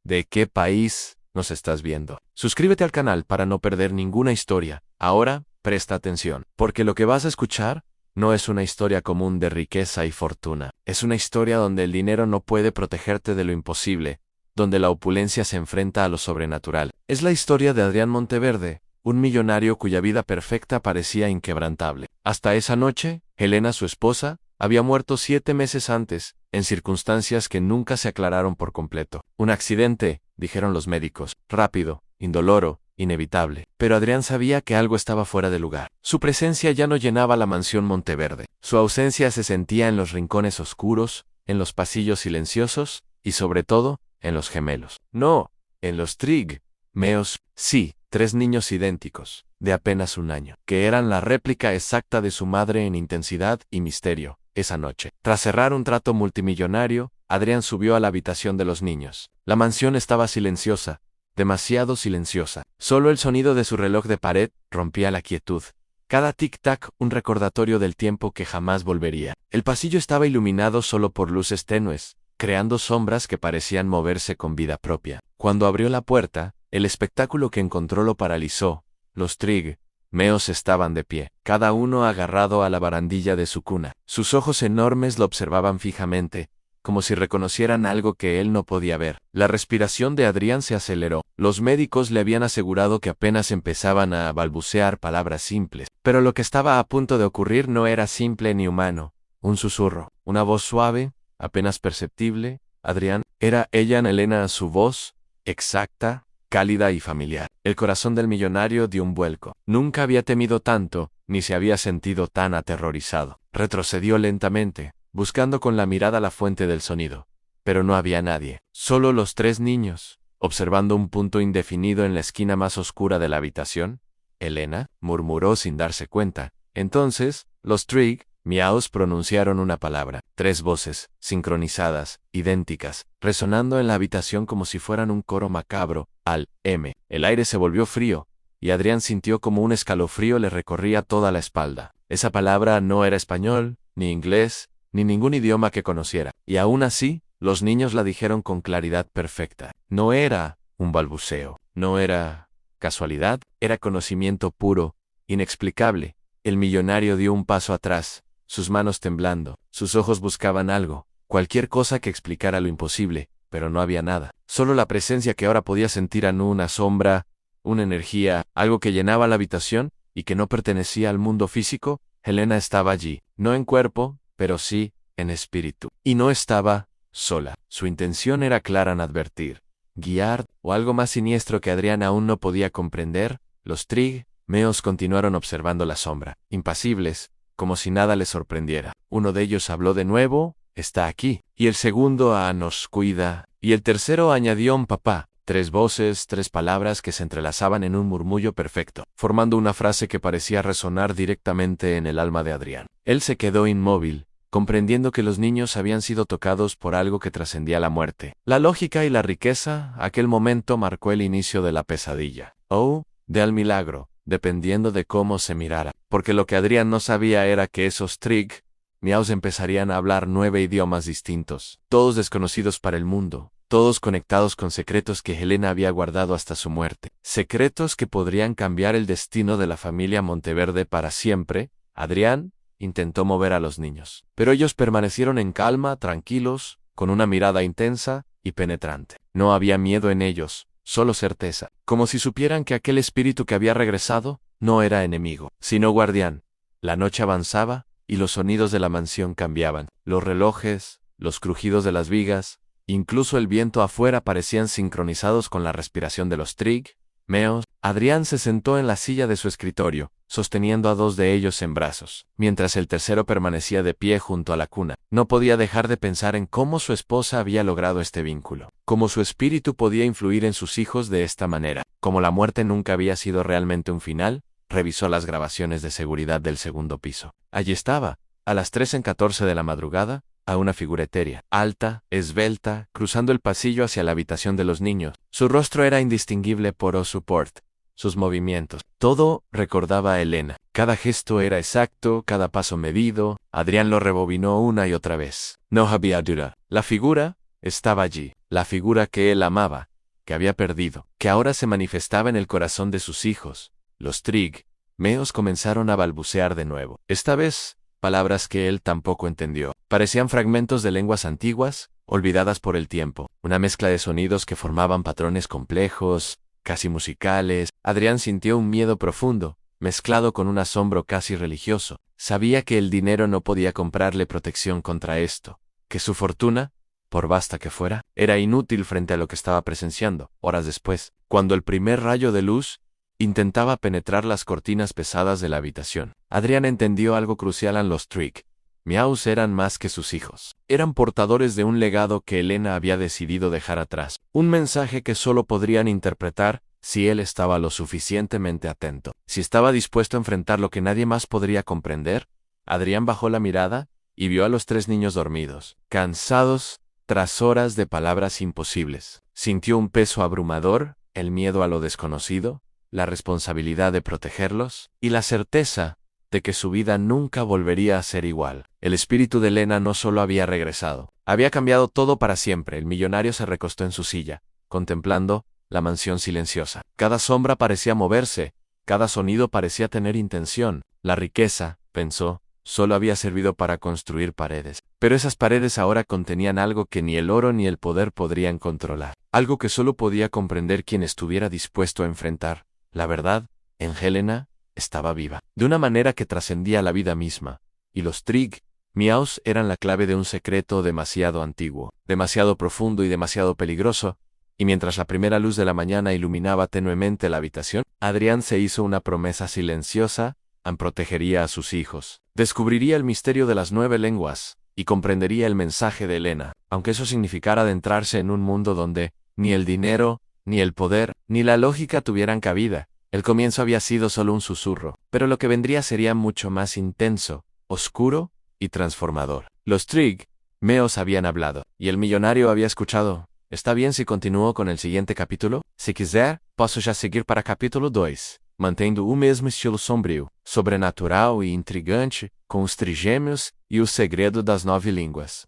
¿De qué país nos estás viendo? Suscríbete al canal para no perder ninguna historia. Ahora, presta atención, porque lo que vas a escuchar no es una historia común de riqueza y fortuna. Es una historia donde el dinero no puede protegerte de lo imposible, donde la opulencia se enfrenta a lo sobrenatural. Es la historia de Adrián Monteverde, un millonario cuya vida perfecta parecía inquebrantable. Hasta esa noche, Helena, su esposa, había muerto 7 meses antes, en circunstancias que nunca se aclararon por completo. Un accidente, dijeron los médicos, rápido, indoloro, inevitable. Pero Adrián sabía que algo estaba fuera de lugar. Su presencia ya no llenaba la mansión Monteverde. Su ausencia se sentía en los rincones oscuros, en los pasillos silenciosos y, sobre todo, en los gemelos. No, en los Trigg. Meos, sí, 3 niños idénticos, de apenas 1 año, que eran la réplica exacta de su madre en intensidad y misterio. Esa noche, tras cerrar un trato multimillonario, Adrián subió a la habitación de los niños. La mansión estaba silenciosa, demasiado silenciosa. Solo el sonido de su reloj de pared rompía la quietud. Cada tic-tac un recordatorio del tiempo que jamás volvería. El pasillo estaba iluminado solo por luces tenues, creando sombras que parecían moverse con vida propia. Cuando abrió la puerta, el espectáculo que encontró lo paralizó. Los Trigg, Meos estaban de pie, cada uno agarrado a la barandilla de su cuna. Sus ojos enormes lo observaban fijamente, como si reconocieran algo que él no podía ver. La respiración de Adrián se aceleró. Los médicos le habían asegurado que apenas empezaban a balbucear palabras simples. Pero lo que estaba a punto de ocurrir no era simple ni humano. Un susurro, una voz suave, apenas perceptible. Adrián, era ella, Helena, su voz, exacta, cálida y familiar. El corazón del millonario dio un vuelco. Nunca había temido tanto, ni se había sentido tan aterrorizado. Retrocedió lentamente, buscando con la mirada la fuente del sonido. Pero no había nadie. Solo los 3 niños, observando un punto indefinido en la esquina más oscura de la habitación. Helena, murmuró sin darse cuenta. Entonces, los Trigg, Meows, pronunciaron una palabra. 3 voces, sincronizadas, idénticas, resonando en la habitación como si fueran un coro macabro. Al M. El aire se volvió frío, y Adrián sintió como un escalofrío le recorría toda la espalda. Esa palabra no era español, ni inglés, ni ningún idioma que conociera. Y aún así, los niños la dijeron con claridad perfecta. No era un balbuceo, no era casualidad, era conocimiento puro, inexplicable. El millonario dio un paso atrás, sus manos temblando, sus ojos buscaban algo, cualquier cosa que explicara lo imposible, pero no había nada. Solo la presencia que ahora podía sentir en una sombra, una energía, algo que llenaba la habitación y que no pertenecía al mundo físico. Helena estaba allí, no en cuerpo, pero sí en espíritu. Y no estaba sola. Su intención era clara en advertir, guiar, o algo más siniestro que Adrián aún no podía comprender. Los Trigg, Meos continuaron observando la sombra, impasibles, como si nada les sorprendiera. Uno de ellos habló de nuevo, está aquí. Y el segundo nos cuida. Y el tercero añadió un papá. 3 voces, 3 palabras que se entrelazaban en un murmullo perfecto, formando una frase que parecía resonar directamente en el alma de Adrián. Él se quedó inmóvil, comprendiendo que los niños habían sido tocados por algo que trascendía la muerte. La lógica y la riqueza, aquel momento marcó el inicio de la pesadilla. O del milagro, dependiendo de cómo se mirara. Porque lo que Adrián no sabía era que esos Trigg, Meows, empezarían a hablar 9 idiomas distintos, todos desconocidos para el mundo, todos conectados con secretos que Helena había guardado hasta su muerte. Secretos que podrían cambiar el destino de la familia Monteverde para siempre. Adrián intentó mover a los niños, pero ellos permanecieron en calma, tranquilos, con una mirada intensa y penetrante. No había miedo en ellos, solo certeza, como si supieran que aquel espíritu que había regresado no era enemigo, sino guardián. La noche avanzaba y los sonidos de la mansión cambiaban. Los relojes, los crujidos de las vigas, incluso el viento afuera parecían sincronizados con la respiración de los Trigg, Meos. Adrián se sentó en la silla de su escritorio, sosteniendo a 2 de ellos en brazos, mientras el tercero permanecía de pie junto a la cuna. No podía dejar de pensar en cómo su esposa había logrado este vínculo, cómo su espíritu podía influir en sus hijos de esta manera, cómo la muerte nunca había sido realmente un final. Revisó las grabaciones de seguridad del segundo piso. Allí estaba, a las 3:14 de la madrugada, a una figura etérea, alta, esbelta, cruzando el pasillo hacia la habitación de los niños. Su rostro era indistinguible por support. Sus movimientos, todo recordaba a Helena. Cada gesto era exacto, cada paso medido. Adrián lo rebobinó una y otra vez. No había duda. La figura estaba allí. La figura que él amaba. que había perdido, que ahora se manifestaba en el corazón de sus hijos. Los Trigmeos comenzaron a balbucear de nuevo. Esta vez, palabras que él tampoco entendió. Parecían fragmentos de lenguas antiguas, olvidadas por el tiempo. Una mezcla de sonidos que formaban patrones complejos, casi musicales. Adrián sintió un miedo profundo, mezclado con un asombro casi religioso. Sabía que el dinero no podía comprarle protección contra esto, que su fortuna, por vasta que fuera, era inútil frente a lo que estaba presenciando. Horas después, cuando el primer rayo de luz intentaba penetrar las cortinas pesadas de la habitación, Adrián entendió algo crucial en los Trigmeos eran más que sus hijos. Eran portadores de un legado que Elena había decidido dejar atrás, un mensaje que solo podrían interpretar si él estaba lo suficientemente atento. Si estaba dispuesto a enfrentar lo que nadie más podría comprender, Adrián bajó la mirada y vio a los 3 niños dormidos, cansados tras horas de palabras imposibles. Sintió un peso abrumador, el miedo a lo desconocido, la responsabilidad de protegerlos y la certeza de que su vida nunca volvería a ser igual. El espíritu de Elena no solo había regresado, había cambiado todo para siempre. El millonario se recostó en su silla, contemplando la mansión silenciosa. Cada sombra parecía moverse, cada sonido parecía tener intención. La riqueza, pensó, solo había servido para construir paredes. Pero esas paredes ahora contenían algo que ni el oro ni el poder podrían controlar. Algo que solo podía comprender quien estuviera dispuesto a enfrentar la verdad. En Helena estaba viva, de una manera que trascendía la vida misma, y los Trigmeos eran la clave de un secreto demasiado antiguo, demasiado profundo y demasiado peligroso. Y mientras la primera luz de la mañana iluminaba tenuemente la habitación, Adrián se hizo una promesa silenciosa: protegería a sus hijos, descubriría el misterio de las 9 lenguas, y comprendería el mensaje de Elena, aunque eso significara adentrarse en un mundo donde ni el dinero, ni el poder, ni la lógica tuvieran cabida. El comienzo había sido solo un susurro, pero lo que vendría sería mucho más intenso, oscuro y transformador. Los Trigmeos habían hablado, y el millonario había escuchado. ¿Está bien si continúo con el siguiente capítulo? Si quiser, posso já seguir para capítulo 2, mantendo o mesmo estilo sombrio, sobrenatural e intrigante, com os trigêmeos e o segredo das 9 línguas.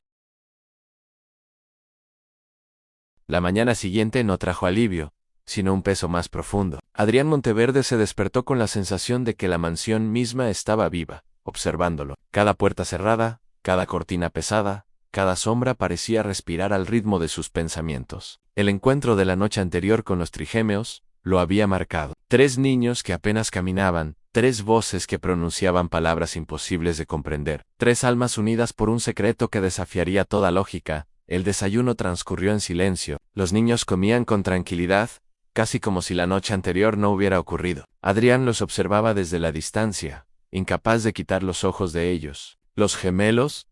La mañana siguiente no trajo alivio, sino un peso más profundo. Adrián Monteverde se despertó con la sensación de que la mansión misma estaba viva, observándolo. Cada puerta cerrada, cada cortina pesada, cada sombra parecía respirar al ritmo de sus pensamientos. El encuentro de la noche anterior con los Trigmeos lo había marcado. 3 niños que apenas caminaban, 3 voces que pronunciaban palabras imposibles de comprender, 3 almas unidas por un secreto que desafiaría toda lógica. El desayuno transcurrió en silencio. Los niños comían con tranquilidad, casi como si la noche anterior no hubiera ocurrido. Adrián los observaba desde la distancia, incapaz de quitar los ojos de ellos. Los Trigmeos,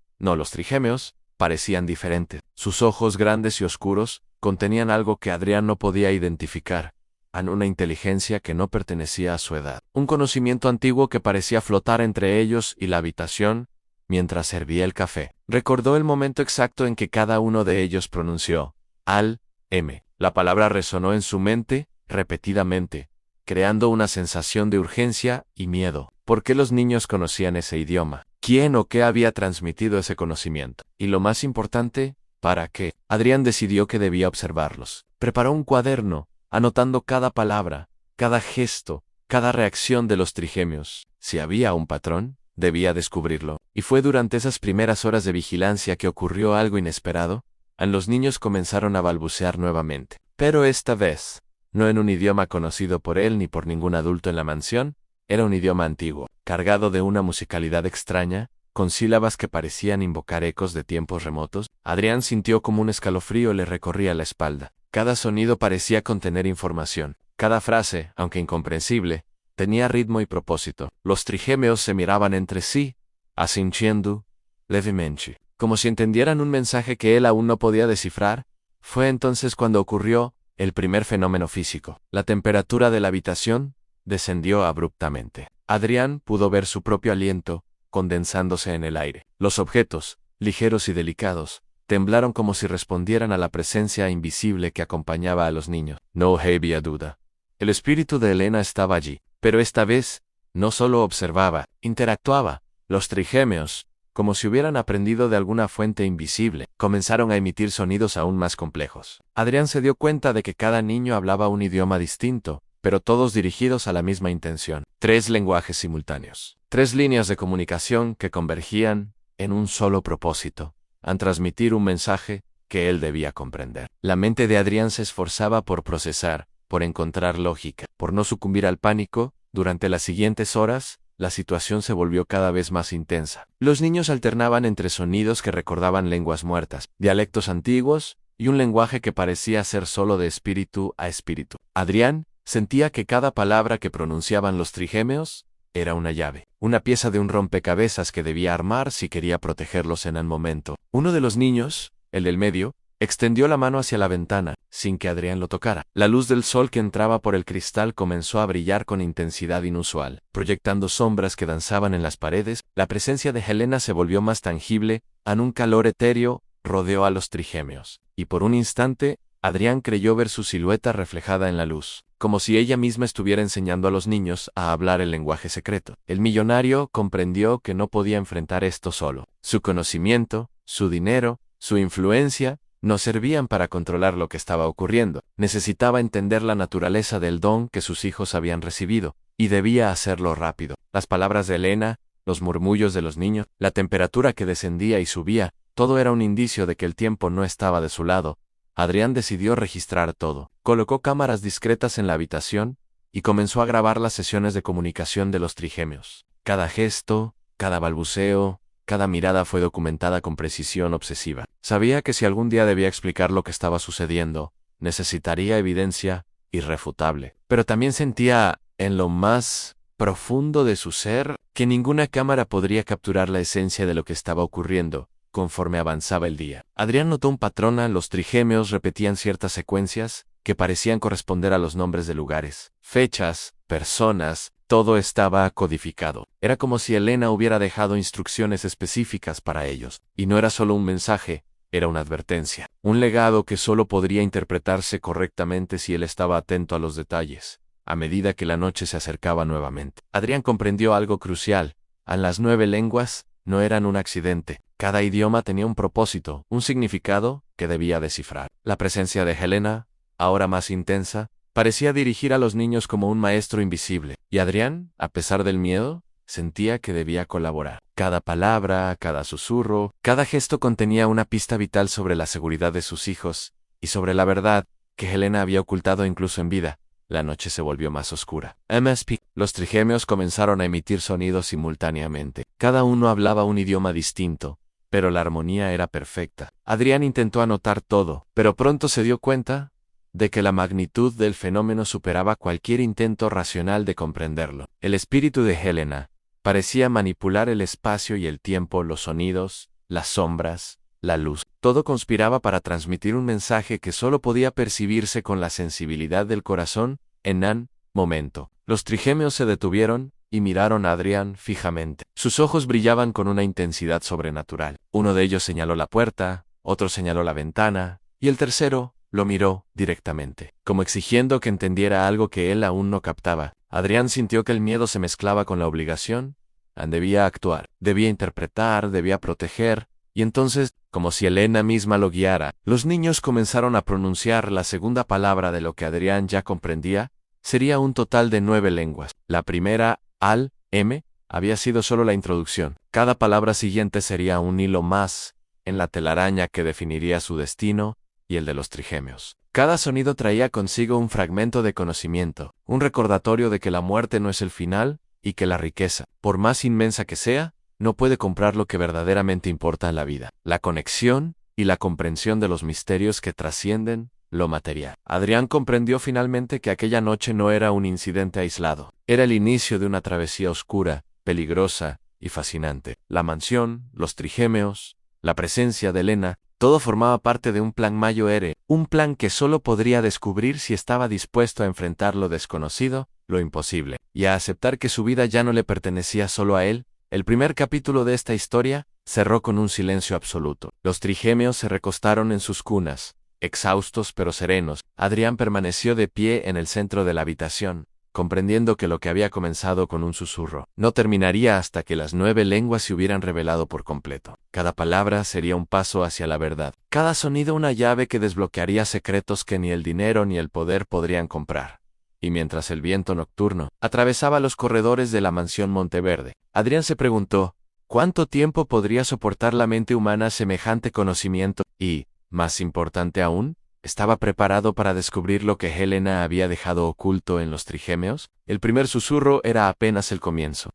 parecían diferentes. Sus ojos grandes y oscuros contenían algo que Adrián no podía identificar, una inteligencia que no pertenecía a su edad. Un conocimiento antiguo que parecía flotar entre ellos y la habitación mientras servía el café. Recordó el momento exacto en que cada uno de ellos pronunció Al-M. La palabra resonó en su mente repetidamente, creando una sensación de urgencia y miedo. ¿Por qué los niños conocían ese idioma? ¿Quién o qué había transmitido ese conocimiento? Y lo más importante, ¿para qué? Adrián decidió que debía observarlos. Preparó un cuaderno, anotando cada palabra, cada gesto, cada reacción de los Trigmeos. Si había un patrón, debía descubrirlo. Y fue durante esas primeras horas de vigilancia que ocurrió algo inesperado. Los niños comenzaron a balbucear nuevamente. Pero esta vez, no en un idioma conocido por él ni por ningún adulto en la mansión. Era un idioma antiguo, cargado de una musicalidad extraña, con sílabas que parecían invocar ecos de tiempos remotos. Adrián sintió como un escalofrío le recorría la espalda. Cada sonido parecía contener información. Cada frase, aunque incomprensible, tenía ritmo y propósito. Los Trigmeos se miraban entre sí, asintiendo levemente, como si entendieran un mensaje que él aún no podía descifrar. Fue entonces cuando ocurrió el primer fenómeno físico. La temperatura de la habitación descendió abruptamente. Adrián pudo ver su propio aliento condensándose en el aire. Los objetos, ligeros y delicados, temblaron como si respondieran a la presencia invisible que acompañaba a los niños. No había duda. El espíritu de Elena estaba allí, pero esta vez no solo observaba, interactuaba. Los Trigmeos como si hubieran aprendido de alguna fuente invisible, comenzaron a emitir sonidos aún más complejos. Adrián se dio cuenta de que cada niño hablaba un idioma distinto, pero todos dirigidos a la misma intención. 3 lenguajes simultáneos. 3 líneas de comunicación que convergían en un solo propósito, a transmitir un mensaje que él debía comprender. La mente de Adrián se esforzaba por procesar, por encontrar lógica, por no sucumbir al pánico. Durante las siguientes horas, la situación se volvió cada vez más intensa. Los niños alternaban entre sonidos que recordaban lenguas muertas, dialectos antiguos y un lenguaje que parecía ser solo de espíritu a espíritu. Adrián sentía que cada palabra que pronunciaban los trigémeos era una llave, una pieza de un rompecabezas que debía armar si quería protegerlos en el momento. Uno de los niños, el del medio, extendió la mano hacia la ventana, sin que Adrián lo tocara. La luz del sol que entraba por el cristal comenzó a brillar con intensidad inusual, proyectando sombras que danzaban en las paredes. La presencia de Helena se volvió más tangible, un calor etéreo rodeó a los trigémeos, y por un instante, Adrián creyó ver su silueta reflejada en la luz, como si ella misma estuviera enseñando a los niños a hablar el lenguaje secreto. El millonario comprendió que no podía enfrentar esto solo. Su conocimiento, su dinero, su influencia, no servían para controlar lo que estaba ocurriendo. Necesitaba entender la naturaleza del don que sus hijos habían recibido, y debía hacerlo rápido. Las palabras de Helena, los murmullos de los niños, la temperatura que descendía y subía, todo era un indicio de que el tiempo no estaba de su lado. Adrián decidió registrar todo. Colocó cámaras discretas en la habitación y comenzó a grabar las sesiones de comunicación de los trigémeos. Cada gesto, cada balbuceo, cada mirada fue documentada con precisión obsesiva. Sabía que si algún día debía explicar lo que estaba sucediendo, necesitaría evidencia irrefutable. Pero también sentía, en lo más profundo de su ser, que ninguna cámara podría capturar la esencia de lo que estaba ocurriendo conforme avanzaba el día. Adrián notó un patrón: los trigémeos repetían ciertas secuencias que parecían corresponder a los nombres de lugares, fechas, personas. Todo estaba codificado. Era como si Helena hubiera dejado instrucciones específicas para ellos. Y no era solo un mensaje, era una advertencia. Un legado que solo podría interpretarse correctamente si él estaba atento a los detalles, a medida que la noche se acercaba nuevamente. Adrián comprendió algo crucial. Las 9 lenguas no eran un accidente. Cada idioma tenía un propósito, un significado que debía descifrar. La presencia de Helena, ahora más intensa, parecía dirigir a los niños como un maestro invisible, y Adrián, a pesar del miedo, sentía que debía colaborar. Cada palabra, cada susurro, cada gesto contenía una pista vital sobre la seguridad de sus hijos, y sobre la verdad que Helena había ocultado incluso en vida. La noche se volvió más oscura. Los trigémeos comenzaron a emitir sonidos simultáneamente. Cada uno hablaba un idioma distinto, pero la armonía era perfecta. Adrián intentó anotar todo, pero pronto se dio cuenta de que la magnitud del fenómeno superaba cualquier intento racional de comprenderlo. El espíritu de Helena parecía manipular el espacio y el tiempo, los sonidos, las sombras, la luz. Todo conspiraba para transmitir un mensaje que solo podía percibirse con la sensibilidad del corazón en un momento. Los trigémeos se detuvieron y miraron a Adrián fijamente. Sus ojos brillaban con una intensidad sobrenatural. Uno de ellos señaló la puerta, otro señaló la ventana, y el tercero lo miró directamente, como exigiendo que entendiera algo que él aún no captaba. Adrián sintió que el miedo se mezclaba con la obligación. Debía actuar, debía interpretar, debía proteger, y entonces, como si Helena misma lo guiara, los niños comenzaron a pronunciar la segunda palabra de lo que Adrián ya comprendía. Sería un total de 9 lenguas. La primera, M, había sido solo la introducción. Cada palabra siguiente sería un hilo más en la telaraña que definiría su destino y el de los trigémeos. Cada sonido traía consigo un fragmento de conocimiento, un recordatorio de que la muerte no es el final y que la riqueza, por más inmensa que sea, no puede comprar lo que verdaderamente importa en la vida: la conexión y la comprensión de los misterios que trascienden lo material. Adrián comprendió finalmente que aquella noche no era un incidente aislado. Era el inicio de una travesía oscura, peligrosa y fascinante. La mansión, los trigémeos, la presencia de Helena, todo formaba parte de un plan mayor, un plan que solo podría descubrir si estaba dispuesto a enfrentar lo desconocido, lo imposible, y a aceptar que su vida ya no le pertenecía solo a él. El primer capítulo de esta historia cerró con un silencio absoluto. Los trigémeos se recostaron en sus cunas, exhaustos pero serenos. Adrián permaneció de pie en el centro de la habitación, comprendiendo que lo que había comenzado con un susurro no terminaría hasta que las 9 lenguas se hubieran revelado por completo. Cada palabra sería un paso hacia la verdad. Cada sonido una llave que desbloquearía secretos que ni el dinero ni el poder podrían comprar. Y mientras el viento nocturno atravesaba los corredores de la mansión Monteverde, Adrián se preguntó, ¿cuánto tiempo podría soportar la mente humana semejante conocimiento? Y, más importante aún, ¿estaba preparado para descubrir lo que Helena había dejado oculto en los trigémeos? El primer susurro era apenas el comienzo.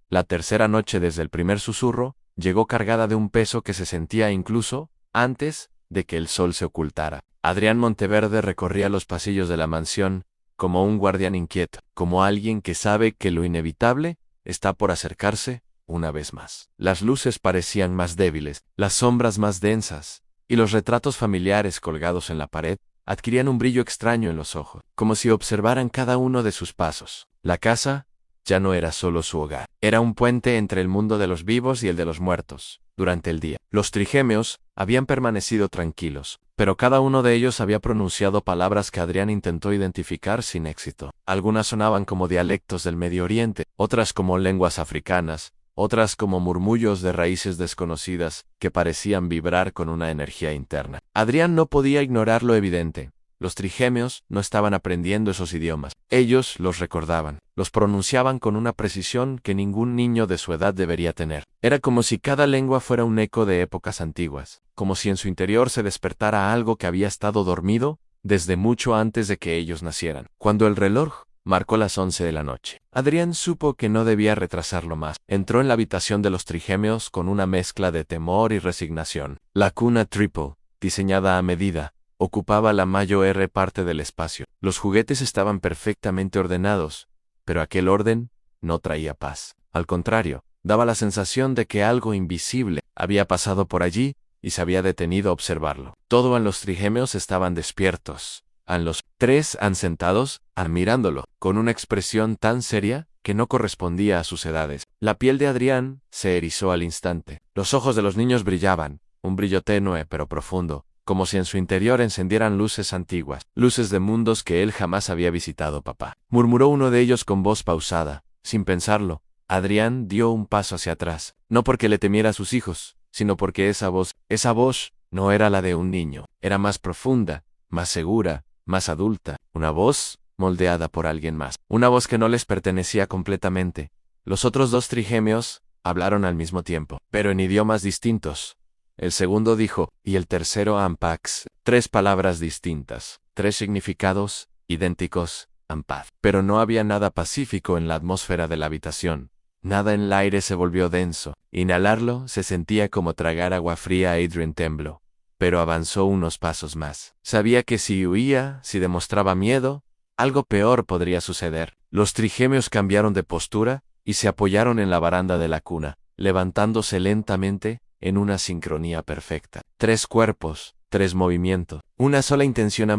La tercera noche desde el primer susurro llegó cargada de un peso que se sentía incluso antes de que el sol se ocultara. Adrián Monteverde recorría los pasillos de la mansión como un guardián inquieto, como alguien que sabe que lo inevitable está por acercarse una vez más. Las luces parecían más débiles, las sombras más densas, y los retratos familiares colgados en la pared adquirían un brillo extraño en los ojos, como si observaran cada uno de sus pasos. La casa ya no era solo su hogar, era un puente entre el mundo de los vivos y el de los muertos. Durante el día, los trigémeos habían permanecido tranquilos, pero cada uno de ellos había pronunciado palabras que Adrián intentó identificar sin éxito. Algunas sonaban como dialectos del Medio Oriente, otras como lenguas africanas, otras como murmullos de raíces desconocidas que parecían vibrar con una energía interna. Adrián no podía ignorar lo evidente. Los trigémeos no estaban aprendiendo esos idiomas. Ellos los recordaban, los pronunciaban con una precisión que ningún niño de su edad debería tener. Era como si cada lengua fuera un eco de épocas antiguas, como si en su interior se despertara algo que había estado dormido desde mucho antes de que ellos nacieran. Cuando el reloj marcó las 11 de la noche, Adrián supo que no debía retrasarlo más. Entró en la habitación de los trigémeos con una mezcla de temor y resignación. La cuna Triple, diseñada a medida, ocupaba la mayor parte del espacio. Los juguetes estaban perfectamente ordenados, pero aquel orden no traía paz. Al contrario, daba la sensación de que algo invisible había pasado por allí y se había detenido a observarlo. Todos los trigémeos estaban despiertos. Los tres sentados, admirándolo, con una expresión tan seria que no correspondía a sus edades. La piel de Adrián se erizó al instante. Los ojos de los niños brillaban, un brillo tenue pero profundo, como si en su interior encendieran luces antiguas, luces de mundos que él jamás había visitado. Papá, murmuró uno de ellos con voz pausada. Sin pensarlo, Adrián dio un paso hacia atrás, no porque le temiera a sus hijos, sino porque esa voz no era la de un niño, era más profunda, más segura, más adulta, una voz moldeada por alguien más, una voz que no les pertenecía completamente. Los otros dos trigémeos hablaron al mismo tiempo, pero en idiomas distintos. El segundo dijo, y el tercero Ampax, 3 palabras distintas, 3 significados idénticos, Ampaz. Pero no había nada pacífico en la atmósfera de la habitación. Nada en el aire se volvió denso. Inhalarlo se sentía como tragar agua fría. Adrián tembló, pero avanzó unos pasos más. Sabía que si huía, si demostraba miedo, algo peor podría suceder. Los trigémeos cambiaron de postura y se apoyaron en la baranda de la cuna, levantándose lentamente, en una sincronía perfecta. 3 cuerpos, 3 movimientos. Una sola intención.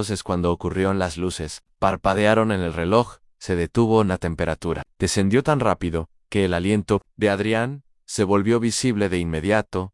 Es cuando ocurrieron las luces. Parpadearon en el reloj, se detuvo la temperatura. Descendió tan rápido que el aliento de Adrián se volvió visible de inmediato.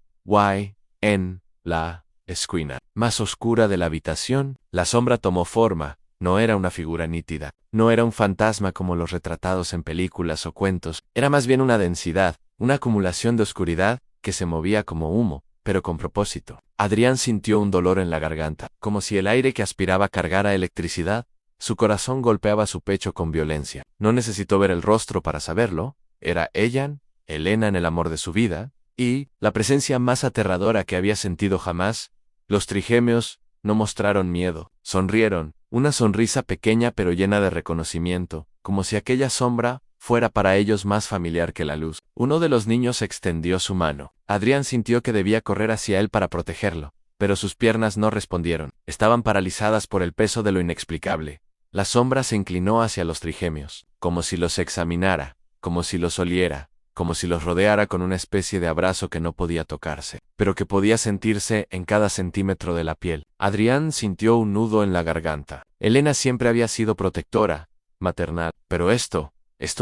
En la esquina más oscura de la habitación, la sombra tomó forma. No era una figura nítida, no era un fantasma como los retratados en películas o cuentos, era más bien una densidad, una acumulación de oscuridad que se movía como humo, pero con propósito. Adrián sintió un dolor en la garganta, como si el aire que aspiraba cargara electricidad. Su corazón golpeaba su pecho con violencia. No necesitó ver el rostro para saberlo. Era Elena en el amor de su vida, y la presencia más aterradora que había sentido jamás. Los trigémeos no mostraron miedo, sonrieron, una sonrisa pequeña pero llena de reconocimiento, como si aquella sombra fuera para ellos más familiar que la luz. Uno de los niños extendió su mano. Adrián sintió que debía correr hacia él para protegerlo, pero sus piernas no respondieron. Estaban paralizadas por el peso de lo inexplicable. La sombra se inclinó hacia los trigémeos, como si los examinara, como si los oliera, como si los rodeara con una especie de abrazo que no podía tocarse, pero que podía sentirse en cada centímetro de la piel. Adrián sintió un nudo en la garganta. Helena siempre había sido protectora, maternal, pero esto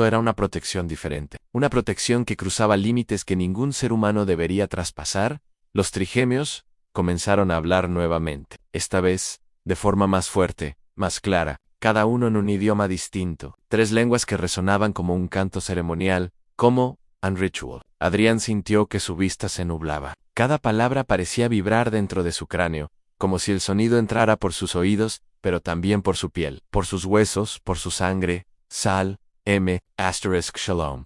era una protección diferente, una protección que cruzaba límites que ningún ser humano debería traspasar. Los trigémeos comenzaron a hablar nuevamente, esta vez de forma más fuerte, más clara, cada uno en un idioma distinto, 3 lenguas que resonaban como un canto ceremonial, como un ritual. Adrián sintió que su vista se nublaba. Cada palabra parecía vibrar dentro de su cráneo, como si el sonido entrara por sus oídos, pero también por su piel, por sus huesos, por su sangre. Sal, shalom,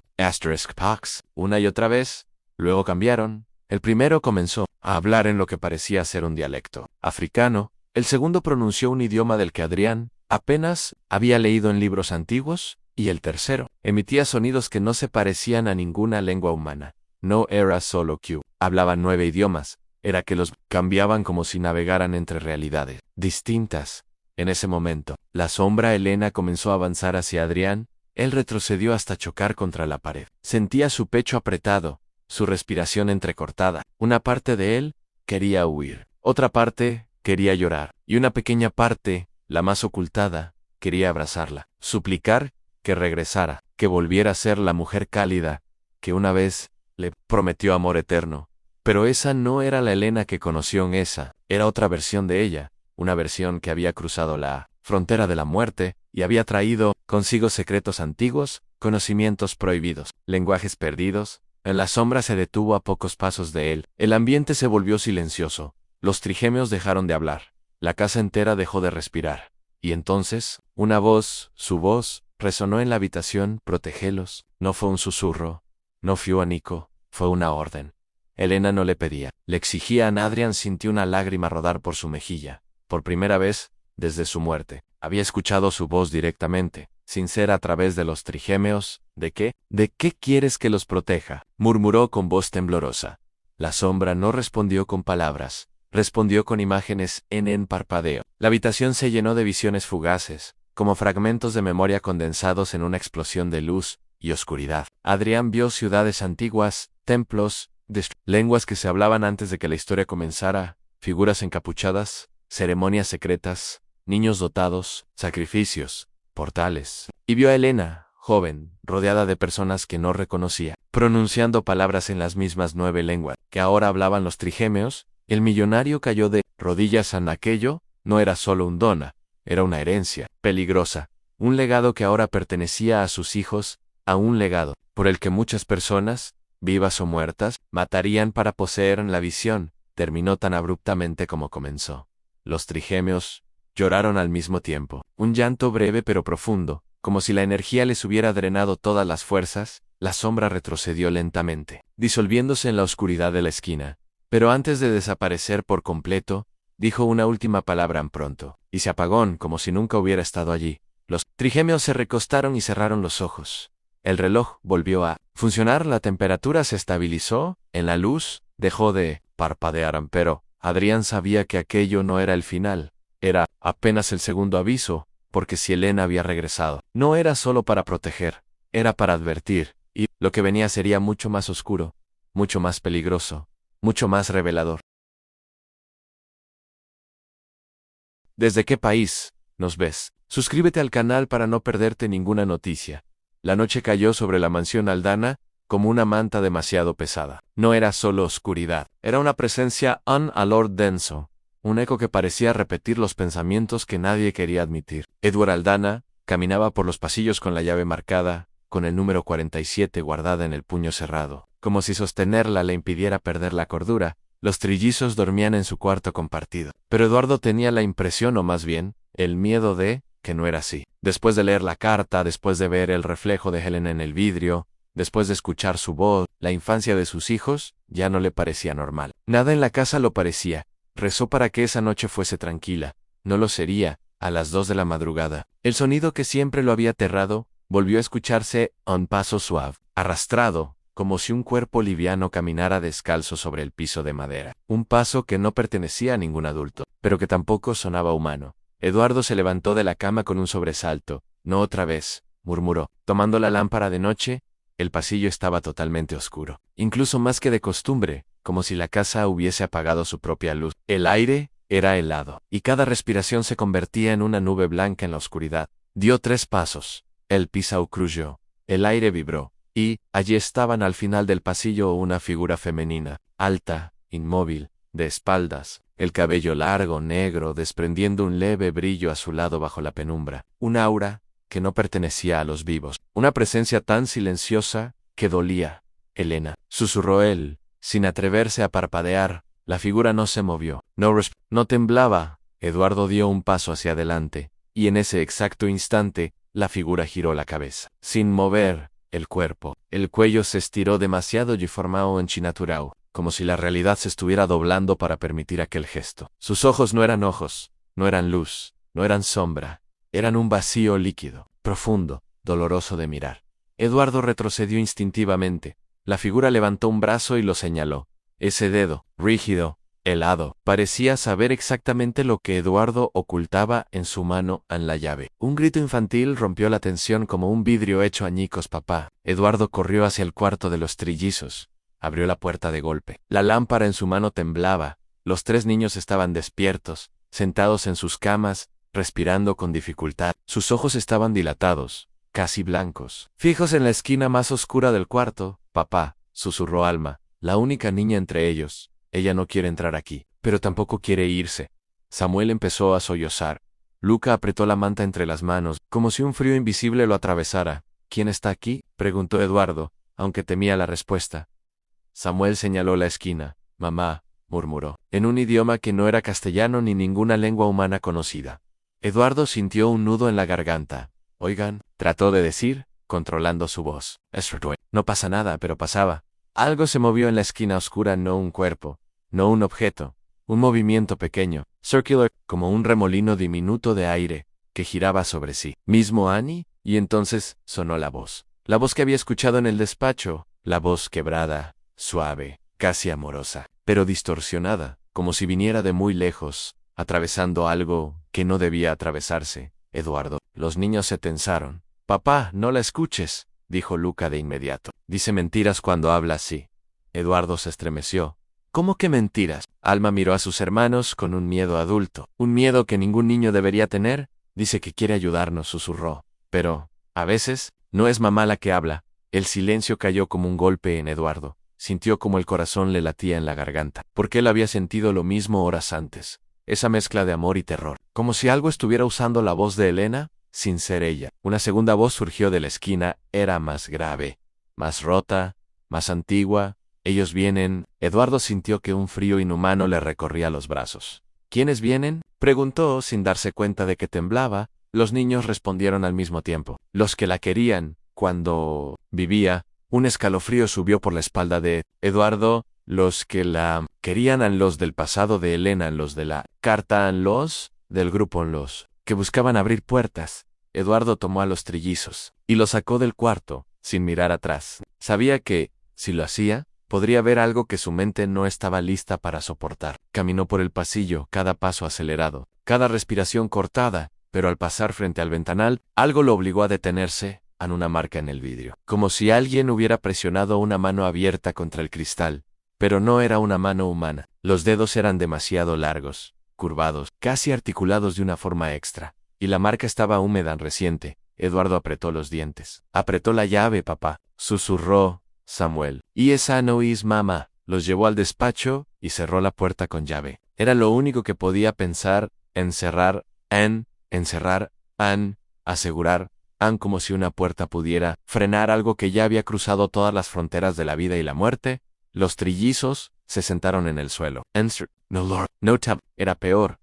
pax, una y otra vez. Luego cambiaron. El primero comenzó a hablar en lo que parecía ser un dialecto africano. El segundo pronunció un idioma del que Adrián apenas había leído en libros antiguos, y el tercero emitía sonidos que no se parecían a ninguna lengua humana. No era solo que hablaban 9 idiomas, era que los cambiaban como si navegaran entre realidades distintas. En ese momento, la sombra Elena comenzó a avanzar hacia Adrián. Él retrocedió hasta chocar contra la pared. Sentía su pecho apretado, su respiración entrecortada. Una parte de él quería huir, otra parte quería llorar, y una pequeña parte, la más ocultada, quería abrazarla, suplicar que regresara, que volviera a ser la mujer cálida que una vez le prometió amor eterno. Pero esa no era la Elena que conoció en esa, era otra versión de ella, una versión que había cruzado la frontera de la muerte y había traído consigo secretos antiguos, conocimientos prohibidos, lenguajes perdidos. En la sombra se detuvo a pocos pasos de él. El ambiente se volvió silencioso. Los trigemios dejaron de hablar. La casa entera dejó de respirar. Y entonces, una voz, su voz, resonó en la habitación: protégelos. No fue un susurro, no fue un anico, fue una orden. Elena no le pedía, le exigía. Adrián sintió una lágrima rodar por su mejilla. Por primera vez, desde su muerte, había escuchado su voz directamente, sin ser a través de los trigemios. ¿De qué? ¿De qué quieres que los proteja?, murmuró con voz temblorosa. La sombra no respondió con palabras, respondió con imágenes en parpadeo. La habitación se llenó de visiones fugaces, como fragmentos de memoria condensados en una explosión de luz y oscuridad. Adrián vio ciudades antiguas, templos, lenguas que se hablaban antes de que la historia comenzara, figuras encapuchadas, ceremonias secretas, niños dotados, sacrificios, portales. Y vio a Elena, joven, rodeada de personas que no reconocía, pronunciando palabras en las mismas 9 lenguas que ahora hablaban los trigemios. El millonario cayó de rodillas ante aquello. No era solo un dona, era una herencia peligrosa, un legado que ahora pertenecía a sus hijos, a un legado por el que muchas personas, vivas o muertas, matarían para poseer la visión. Terminó tan abruptamente como comenzó. Los trigemios lloraron al mismo tiempo, un llanto breve pero profundo, como si la energía les hubiera drenado todas las fuerzas. La sombra retrocedió lentamente, disolviéndose en la oscuridad de la esquina, pero antes de desaparecer por completo, dijo una última palabra pronto, y se apagó como si nunca hubiera estado allí. Los trigemios se recostaron y cerraron los ojos. El reloj volvió a funcionar, la temperatura se estabilizó, en la luz dejó de parpadear, pero Adrián sabía que aquello no era el final, era apenas el segundo aviso, porque si Elena había regresado, no era solo para proteger, era para advertir, y lo que venía sería mucho más oscuro, mucho más peligroso, mucho más revelador. ¿Desde qué país nos ves? Suscríbete al canal para no perderte ninguna noticia. La noche cayó sobre la mansión Aldana como una manta demasiado pesada. No era solo oscuridad, era una presencia alor denso, un eco que parecía repetir los pensamientos que nadie quería admitir. Edward Aldana caminaba por los pasillos con la llave marcada, con el número 47 guardada en el puño cerrado, como si sostenerla le impidiera perder la cordura. Los trillizos dormían en su cuarto compartido, pero Eduardo tenía la impresión, o más bien, el miedo de que no era así. Después de leer la carta, después de ver el reflejo de Helen en el vidrio, después de escuchar su voz, la infancia de sus hijos, ya no le parecía normal. Nada en la casa lo parecía. Rezó para que esa noche fuese tranquila. No lo sería. A las 2 de la madrugada, el sonido que siempre lo había aterrado volvió a escucharse, a un paso suave, arrastrado, como si un cuerpo liviano caminara descalzo sobre el piso de madera. Un paso que no pertenecía a ningún adulto, pero que tampoco sonaba humano. Eduardo se levantó de la cama con un sobresalto. No otra vez, murmuró. Tomando la lámpara de noche, el pasillo estaba totalmente oscuro, incluso más que de costumbre, como si la casa hubiese apagado su propia luz. El aire era helado, y cada respiración se convertía en una nube blanca en la oscuridad. Dio 3 pasos. El piso crujó. El aire vibró. Y, allí estaban al final del pasillo una figura femenina, alta, inmóvil, de espaldas, el cabello largo, negro, desprendiendo un leve brillo azulado bajo la penumbra, un aura que no pertenecía a los vivos, una presencia tan silenciosa que dolía. Elena, susurró él, sin atreverse a parpadear. La figura no se movió, no temblaba. Eduardo dio un paso hacia adelante, y en ese exacto instante, la figura giró la cabeza, sin mover el cuerpo. El cuello se estiró demasiado y formó en chinaturao, como si la realidad se estuviera doblando para permitir aquel gesto. Sus ojos, no eran luz, no eran sombra, eran un vacío líquido, profundo, doloroso de mirar. Eduardo retrocedió instintivamente. La figura levantó un brazo y lo señaló. Ese dedo, rígido, helado, parecía saber exactamente lo que Eduardo ocultaba en su mano en la llave. Un grito infantil rompió la tensión como un vidrio hecho añicos. Papá. Eduardo corrió hacia el cuarto de los trillizos. Abrió la puerta de golpe. La lámpara en su mano temblaba. Los 3 niños estaban despiertos, sentados en sus camas, respirando con dificultad. Sus ojos estaban dilatados, casi blancos, fijos en la esquina más oscura del cuarto. Papá, susurró Alma, la única niña entre ellos. Ella no quiere entrar aquí, pero tampoco quiere irse. Samuel empezó a sollozar. Luca apretó la manta entre las manos, como si un frío invisible lo atravesara. ¿Quién está aquí?, preguntó Eduardo, aunque temía la respuesta. Samuel señaló la esquina. Mamá, murmuró, en un idioma que no era castellano ni ninguna lengua humana conocida. Eduardo sintió un nudo en la garganta. Oigan, trató de decir, controlando su voz. No pasa nada, pero pasaba. Algo se movió en la esquina oscura, no un cuerpo, no un objeto, un movimiento pequeño, circular, como un remolino diminuto de aire, que giraba sobre sí. ¿Mismo Annie? Y entonces sonó la voz que había escuchado en el despacho, la voz quebrada, suave, casi amorosa, pero distorsionada, como si viniera de muy lejos, atravesando algo que no debía atravesarse. Eduardo. Los niños se tensaron. Papá, no la escuches, dijo Luca de inmediato. Dice mentiras cuando habla así. Eduardo se estremeció. ¿Cómo que mentiras? Alma miró a sus hermanos con un miedo adulto, un miedo que ningún niño debería tener. Dice que quiere ayudarnos, susurró. Pero, a veces, no es mamá la que habla. El silencio cayó como un golpe en Eduardo. Sintió como el corazón le latía en la garganta, porque él había sentido lo mismo horas antes. Esa mezcla de amor y terror, como si algo estuviera usando la voz de Elena, sin ser ella. Una segunda voz surgió de la esquina, era más grave, más rota, más antigua. Ellos vienen. Eduardo sintió que un frío inhumano le recorría los brazos. ¿Quiénes vienen?, preguntó sin darse cuenta de que temblaba. Los niños respondieron al mismo tiempo. Los que la querían, cuando vivía. Un escalofrío subió por la espalda de Eduardo. Los que la querían eran los del pasado de Elena, los de la carta, los del grupo, los que buscaban abrir puertas. Eduardo tomó a los trillizos y los sacó del cuarto, sin mirar atrás. Sabía que, si lo hacía, podría ver algo que su mente no estaba lista para soportar. Caminó por el pasillo, cada paso acelerado, cada respiración cortada, pero al pasar frente al ventanal, algo lo obligó a detenerse, en una marca en el vidrio, como si alguien hubiera presionado una mano abierta contra el cristal. Pero no era una mano humana. Los dedos eran demasiado largos, curvados, casi articulados de una forma extra, y la marca estaba húmeda, reciente. Eduardo apretó los dientes. Apretó la llave, papá, susurró Samuel. Y esa no es mamá. Los llevó al despacho y cerró la puerta con llave. Era lo único que podía pensar. Encerrar, asegurar, como si una puerta pudiera frenar algo que ya había cruzado todas las fronteras de la vida y la muerte. Los trillizos se sentaron en el suelo. No, Lord. No, era peor.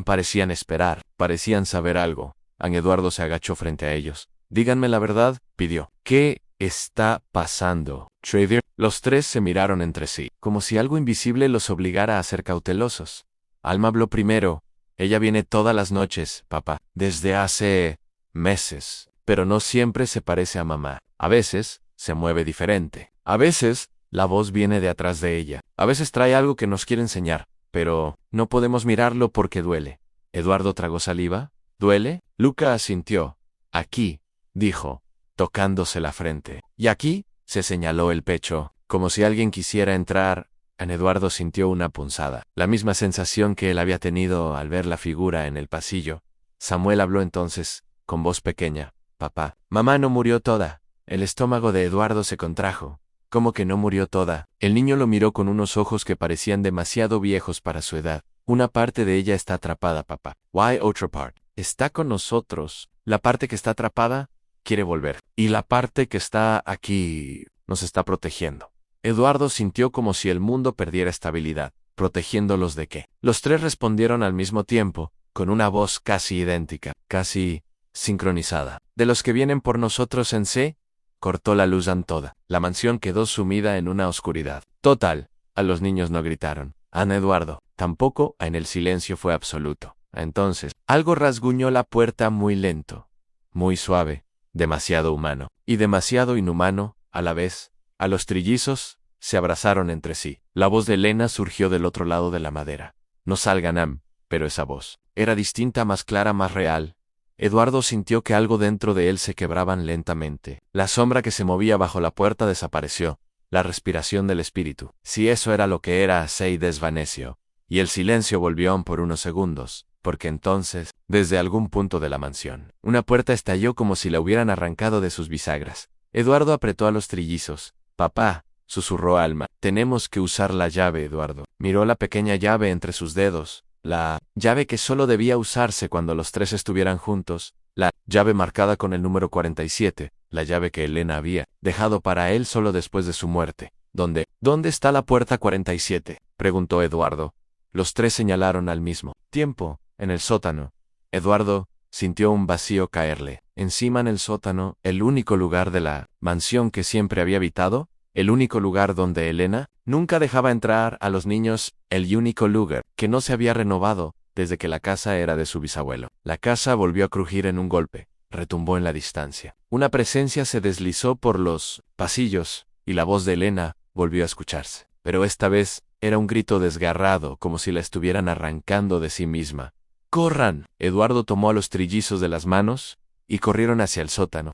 Parecían esperar, parecían saber algo. Eduardo se agachó frente a ellos. Díganme la verdad, pidió. ¿Qué está pasando, Xavier? Los 3 se miraron entre sí, como si algo invisible los obligara a ser cautelosos. Alma habló primero. Ella viene todas las noches, papá, desde hace meses, pero no siempre se parece a mamá. A veces, se mueve diferente. A veces, la voz viene de atrás de ella. A veces trae algo que nos quiere enseñar, pero no podemos mirarlo porque duele. Eduardo tragó saliva. ¿Duele? Luca asintió. Aquí, dijo, tocándose la frente. Y aquí, se señaló el pecho, como si alguien quisiera entrar. Eduardo sintió una punzada, la misma sensación que él había tenido al ver la figura en el pasillo. Samuel habló entonces, con voz pequeña. Papá, mamá no murió toda. El estómago de Eduardo se contrajo. ¿Cómo que no murió toda? El niño lo miró con unos ojos que parecían demasiado viejos para su edad. Una parte de ella está atrapada, papá. Why otra part? Está con nosotros. La parte que está atrapada quiere volver. Y la parte que está aquí nos está protegiendo. Eduardo sintió como si el mundo perdiera estabilidad. ¿Protegiéndolos de qué? Los tres respondieron al mismo tiempo, con una voz casi idéntica, casi sincronizada. De los que vienen por nosotros en C, cortó la luz toda. La mansión quedó sumida en una oscuridad total. A los niños no gritaron. Ana Eduardo tampoco, en el silencio fue absoluto. Entonces, algo rasguñó la puerta muy lento, muy suave, demasiado humano y demasiado inhumano a la vez. A los trillizos se abrazaron entre sí. La voz de Elena surgió del otro lado de la madera. No salgan, Am, pero esa voz era distinta, más clara, más real. Eduardo sintió que algo dentro de él se quebraban lentamente. La sombra que se movía bajo la puerta desapareció. La respiración del espíritu, si eso era lo que era, se desvaneció. Y el silencio volvió por unos segundos, porque entonces, desde algún punto de la mansión, una puerta estalló como si la hubieran arrancado de sus bisagras. Eduardo apretó a los trillizos. Papá, susurró Alma. Tenemos que usar la llave, Eduardo. Miró la pequeña llave entre sus dedos. La llave que solo debía usarse cuando los tres estuvieran juntos. La llave marcada con el número 47. La llave que Elena había dejado para él solo después de su muerte. ¿Dónde está la puerta 47? Preguntó Eduardo. Los tres señalaron al mismo tiempo, en el sótano. Eduardo sintió un vacío caerle encima en el sótano, el único lugar de la mansión que siempre había habitado, el único lugar donde Elena nunca dejaba entrar a los niños, el único lugar que no se había renovado desde que la casa era de su bisabuelo. La casa volvió a crujir en un golpe, retumbó en la distancia. Una presencia se deslizó por los pasillos, y la voz de Elena volvió a escucharse. Pero esta vez era un grito desgarrado, como si la estuvieran arrancando de sí misma. ¡Corran! Eduardo tomó a los trillizos de las manos y corrieron hacia el sótano.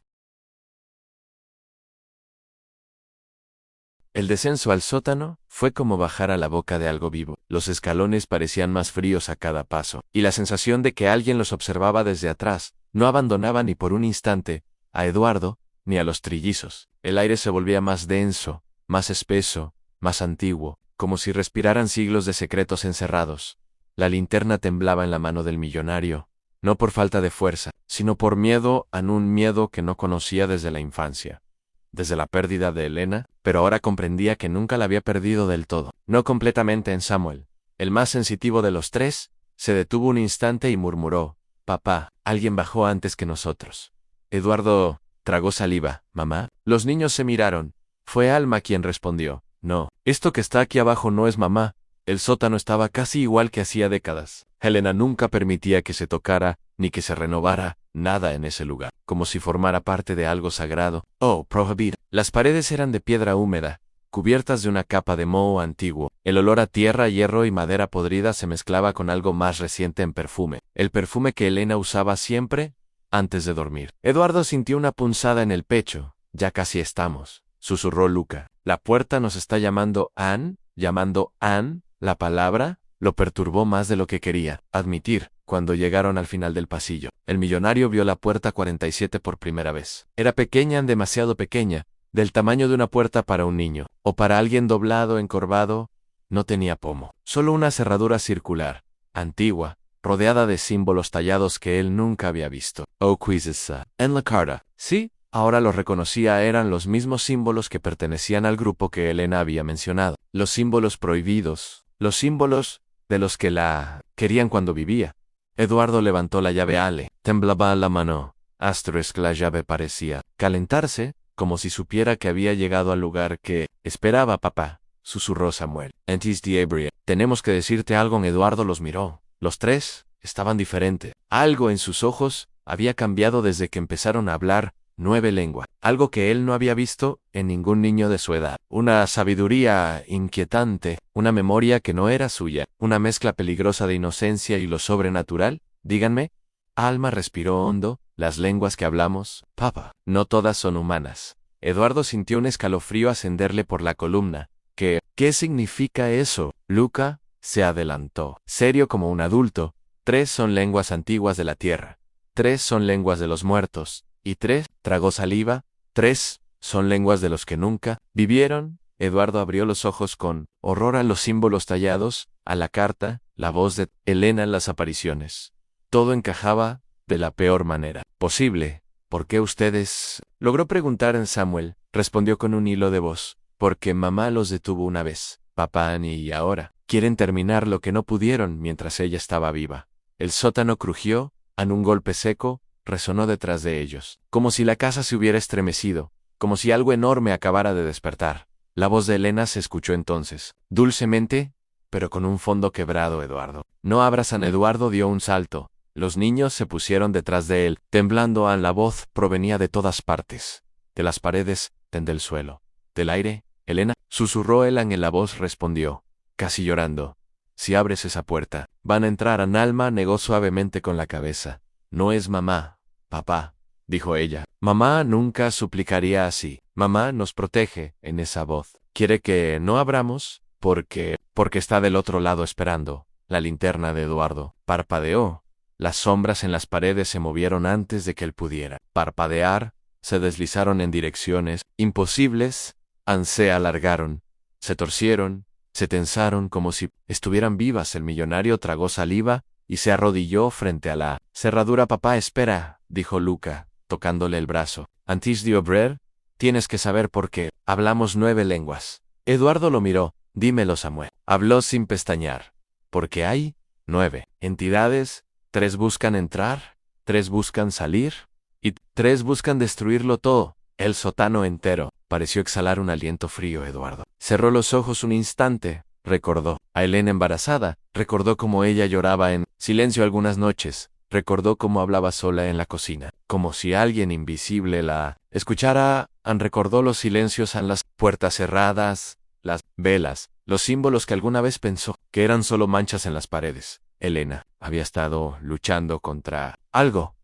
El descenso al sótano fue como bajar a la boca de algo vivo. Los escalones parecían más fríos a cada paso, y la sensación de que alguien los observaba desde atrás no abandonaba ni por un instante a Eduardo ni a los trillizos. El aire se volvía más denso, más espeso, más antiguo, como si respiraran siglos de secretos encerrados. La linterna temblaba en la mano del millonario, no por falta de fuerza, sino por miedo a un miedo que no conocía desde la infancia. Desde la pérdida de Elena, pero ahora comprendía que nunca la había perdido del todo. No completamente en Samuel. El más sensitivo de los tres, se detuvo un instante y murmuró, «Papá, alguien bajó antes que nosotros». Eduardo tragó saliva. «¿Mamá?» Los niños se miraron. Fue Alma quien respondió, «No, esto que está aquí abajo no es mamá». El sótano estaba casi igual que hacía décadas. Helena nunca permitía que se tocara, ni que se renovara, nada en ese lugar, como si formara parte de algo sagrado. Oh, prohibido. Las paredes eran de piedra húmeda, cubiertas de una capa de moho antiguo. El olor a tierra, hierro y madera podrida se mezclaba con algo más reciente en perfume. El perfume que Elena usaba siempre, antes de dormir. Eduardo sintió una punzada en el pecho. «Ya casi estamos», susurró Luca. «La puerta nos está llamando Anne». ¿Llamando Anne? La palabra lo perturbó más de lo que quería admitir. Cuando llegaron al final del pasillo, el millonario vio la puerta 47 por primera vez. Era pequeña, demasiado pequeña, del tamaño de una puerta para un niño, o para alguien doblado, encorvado. No tenía pomo, solo una cerradura circular, antigua, rodeada de símbolos tallados que él nunca había visto. «Oh, quizás en la carta». Sí, ahora los reconocía, eran los mismos símbolos que pertenecían al grupo que Elena había mencionado. Los símbolos prohibidos. Los símbolos de los que la querían cuando vivía. Eduardo levantó la llave. Ale temblaba la mano. La llave parecía calentarse, como si supiera que había llegado al lugar que esperaba. «Papá», susurró Samuel. «Antes de ebria. Tenemos que decirte algo». Eduardo los miró. Los tres estaban diferentes. Algo en sus ojos había cambiado desde que empezaron a hablar 9 lenguas, algo que él no había visto en ningún niño de su edad. Una sabiduría inquietante, una memoria que no era suya, una mezcla peligrosa de inocencia y lo sobrenatural. «Díganme». Alma respiró hondo. «Las lenguas que hablamos, papá, no todas son humanas». Eduardo sintió un escalofrío ascenderle por la columna. ¿Qué significa eso? Luca se adelantó, serio como un adulto. 3 son lenguas antiguas de la tierra. 3 son lenguas de los muertos. Y 3, tragó saliva, 3 son lenguas de los que nunca vivieron. Eduardo abrió los ojos con horror a los símbolos tallados, a la carta, la voz de Elena en las apariciones. Todo encajaba de la peor manera posible. ¿Por qué ustedes? Logró preguntar en Samuel. Respondió con un hilo de voz. Porque mamá los detuvo una vez, papá y ahora quieren terminar lo que no pudieron mientras ella estaba viva. El sótano crujió, un golpe seco resonó detrás de ellos, como si la casa se hubiera estremecido, como si algo enorme acabara de despertar. La voz de Elena se escuchó entonces, dulcemente, pero con un fondo quebrado. Eduardo. No abras. Eduardo dio un salto. Los niños se pusieron detrás de él, temblando. La voz provenía de todas partes. De las paredes, del suelo, del aire. Elena, susurró Elan en la voz respondió, casi llorando. Si abres esa puerta, van a entrar. Alma negó suavemente con la cabeza. No es mamá, papá, dijo ella. Mamá nunca suplicaría así. Mamá nos protege, en esa voz. ¿Quiere que no abramos? Porque está del otro lado esperando. La linterna de Eduardo parpadeó. Las sombras en las paredes se movieron antes de que él pudiera parpadear, se deslizaron en direcciones imposibles, se alargaron, se torcieron, se tensaron como si estuvieran vivas. El millonario tragó saliva y se arrodilló frente a la cerradura. Papá, espera, dijo Luca, tocándole el brazo. Antes de obrar, tienes que saber por qué. Hablamos 9 lenguas. Eduardo lo miró. Dímelo, Samuel. Habló sin pestañear. Porque hay 9 entidades, 3 buscan entrar, 3 buscan salir, y 3 buscan destruirlo todo. El sótano entero. Pareció exhalar un aliento frío. Eduardo cerró los ojos un instante. Recordó a Elena embarazada. Recordó cómo ella lloraba en silencio algunas noches. Recordó cómo hablaba sola en la cocina, como si alguien invisible la escuchara. Recordó los silencios en las puertas cerradas, las velas, los símbolos que alguna vez pensó que eran solo manchas en las paredes. Elena había estado luchando contra algo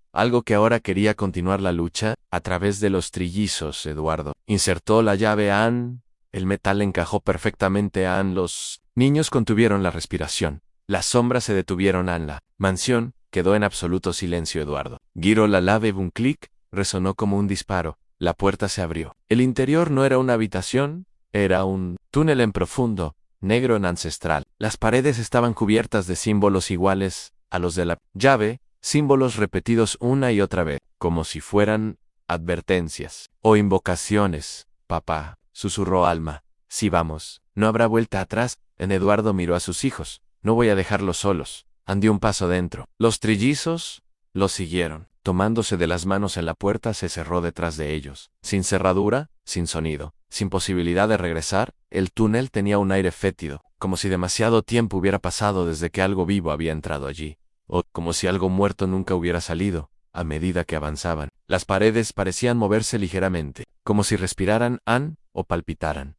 que ahora quería continuar la lucha a través de los trillizos. Eduardo insertó la llave. El metal encajó perfectamente. Los niños contuvieron la respiración. Las sombras se detuvieron. La mansión quedó en absoluto silencio. Eduardo giró la llave. Un clic resonó como un disparo. La puerta se abrió. El interior no era una habitación, era un túnel en profundo, negro en ancestral. Las paredes estaban cubiertas de símbolos iguales a los de la llave, símbolos repetidos una y otra vez, como si fueran advertencias o invocaciones. Papá, susurró Alma, si vamos, no habrá vuelta atrás. Eduardo miró a sus hijos. No voy a dejarlos solos. Dio un paso dentro. Los trillizos los siguieron. Tomándose de las manos en la puerta se cerró detrás de ellos. Sin cerradura, sin sonido, sin posibilidad de regresar, el túnel tenía un aire fétido, como si demasiado tiempo hubiera pasado desde que algo vivo había entrado allí, o como si algo muerto nunca hubiera salido. A medida que avanzaban, las paredes parecían moverse ligeramente, como si respiraran, o palpitaran.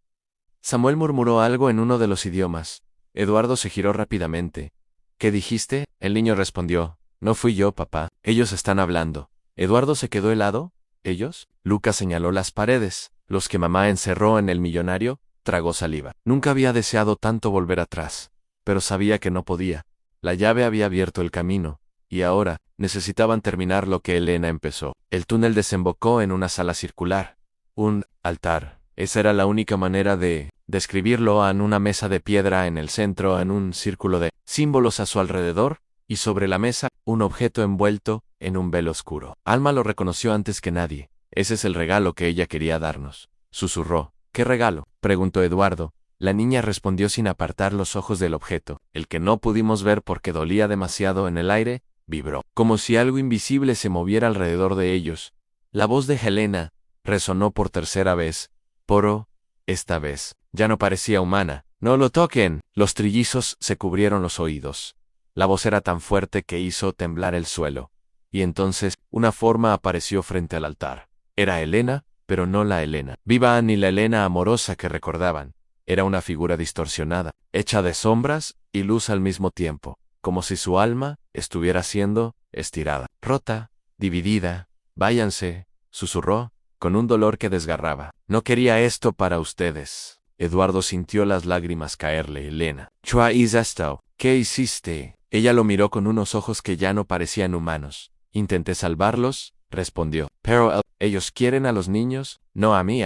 Samuel murmuró algo en uno de los idiomas. Eduardo se giró rápidamente. ¿Qué dijiste? El niño respondió. No fui yo, papá. Ellos están hablando. Eduardo se quedó helado. ¿Ellos? Lucas señaló las paredes. Los que mamá encerró en el millonario. Tragó saliva. Nunca había deseado tanto volver atrás. Pero sabía que no podía. La llave había abierto el camino. Y ahora, necesitaban terminar lo que Elena empezó. El túnel desembocó en una sala circular. Un altar. Esa era la única manera de describirlo. En una mesa de piedra en el centro, en un círculo de símbolos a su alrededor, y sobre la mesa, un objeto envuelto en un velo oscuro. Alma lo reconoció antes que nadie. Ese es el regalo que ella quería darnos. Susurró. ¿Qué regalo? Preguntó Eduardo. La niña respondió sin apartar los ojos del objeto. El que no pudimos ver porque dolía demasiado en el aire, vibró, como si algo invisible se moviera alrededor de ellos. La voz de Helena resonó por tercera vez. Poro, esta vez, ya no parecía humana. No lo toquen. Los trillizos se cubrieron los oídos. La voz era tan fuerte que hizo temblar el suelo. Y entonces, una forma apareció frente al altar. Era Elena, pero no la Elena viva ni la Elena amorosa que recordaban. Era una figura distorsionada, hecha de sombras y luz al mismo tiempo, como si su alma estuviera siendo estirada, rota, dividida. Váyanse, susurró, con un dolor que desgarraba. No quería esto para ustedes. Eduardo sintió las lágrimas caerle. Elena. ¿Qué es esto? ¿Qué hiciste? Ella lo miró con unos ojos que ya no parecían humanos. Intenté salvarlos, respondió. Pero ellos quieren a los niños, no a mí.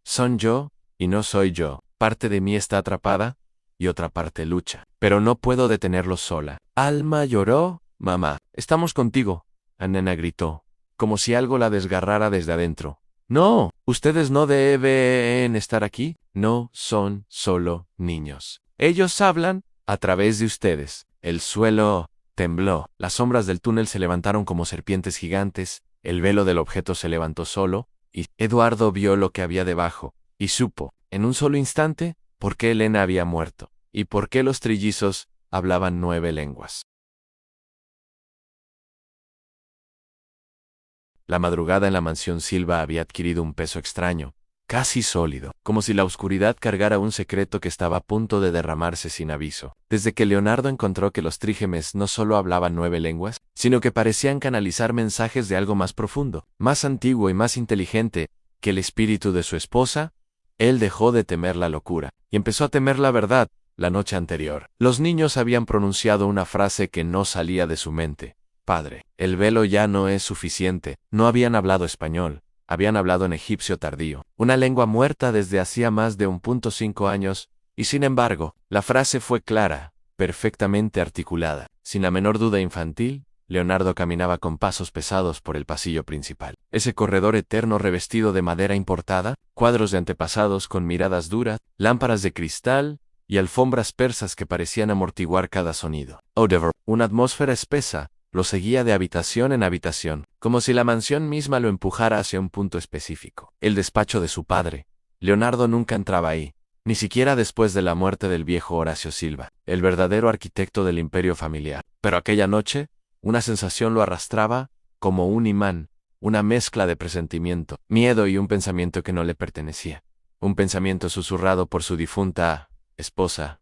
Son yo, y no soy yo. Parte de mí está atrapada. y otra parte lucha. Pero no puedo detenerlo sola. Alma lloró. Mamá, estamos contigo. La nena gritó, como si algo la desgarrara desde adentro. No, ustedes no deben estar aquí. No son solo niños. Ellos hablan a través de ustedes. El suelo tembló. Las sombras del túnel se levantaron como serpientes gigantes. El velo del objeto se levantó solo, y Eduardo vio lo que había debajo, y supo, en un solo instante, por qué Elena había muerto, y por qué los trillizos hablaban 9 lenguas. La madrugada en la mansión Silva había adquirido un peso extraño, casi sólido, como si la oscuridad cargara un secreto que estaba a punto de derramarse sin aviso. Desde que Leonardo encontró que los trígemes no solo hablaban 9 lenguas, sino que parecían canalizar mensajes de algo más profundo, más antiguo y más inteligente que el espíritu de su esposa, él dejó de temer la locura, y empezó a temer la verdad. La noche anterior, los niños habían pronunciado una frase que no salía de su mente. Padre, el velo ya no es suficiente. No habían hablado español, habían hablado en egipcio tardío, una lengua muerta desde hacía más de 1.5 años, y sin embargo, la frase fue clara, perfectamente articulada. Sin la menor duda infantil, Leonardo caminaba con pasos pesados por el pasillo principal. Ese corredor eterno revestido de madera importada, cuadros de antepasados con miradas duras, lámparas de cristal y alfombras persas que parecían amortiguar cada sonido. Odever, una atmósfera espesa, lo seguía de habitación en habitación, como si la mansión misma lo empujara hacia un punto específico. El despacho de su padre. Leonardo nunca entraba ahí, ni siquiera después de la muerte del viejo Horacio Silva, el verdadero arquitecto del imperio familiar. Pero aquella noche, una sensación lo arrastraba, como un imán, una mezcla de presentimiento, miedo y un pensamiento que no le pertenecía. Un pensamiento susurrado por su difunta esposa.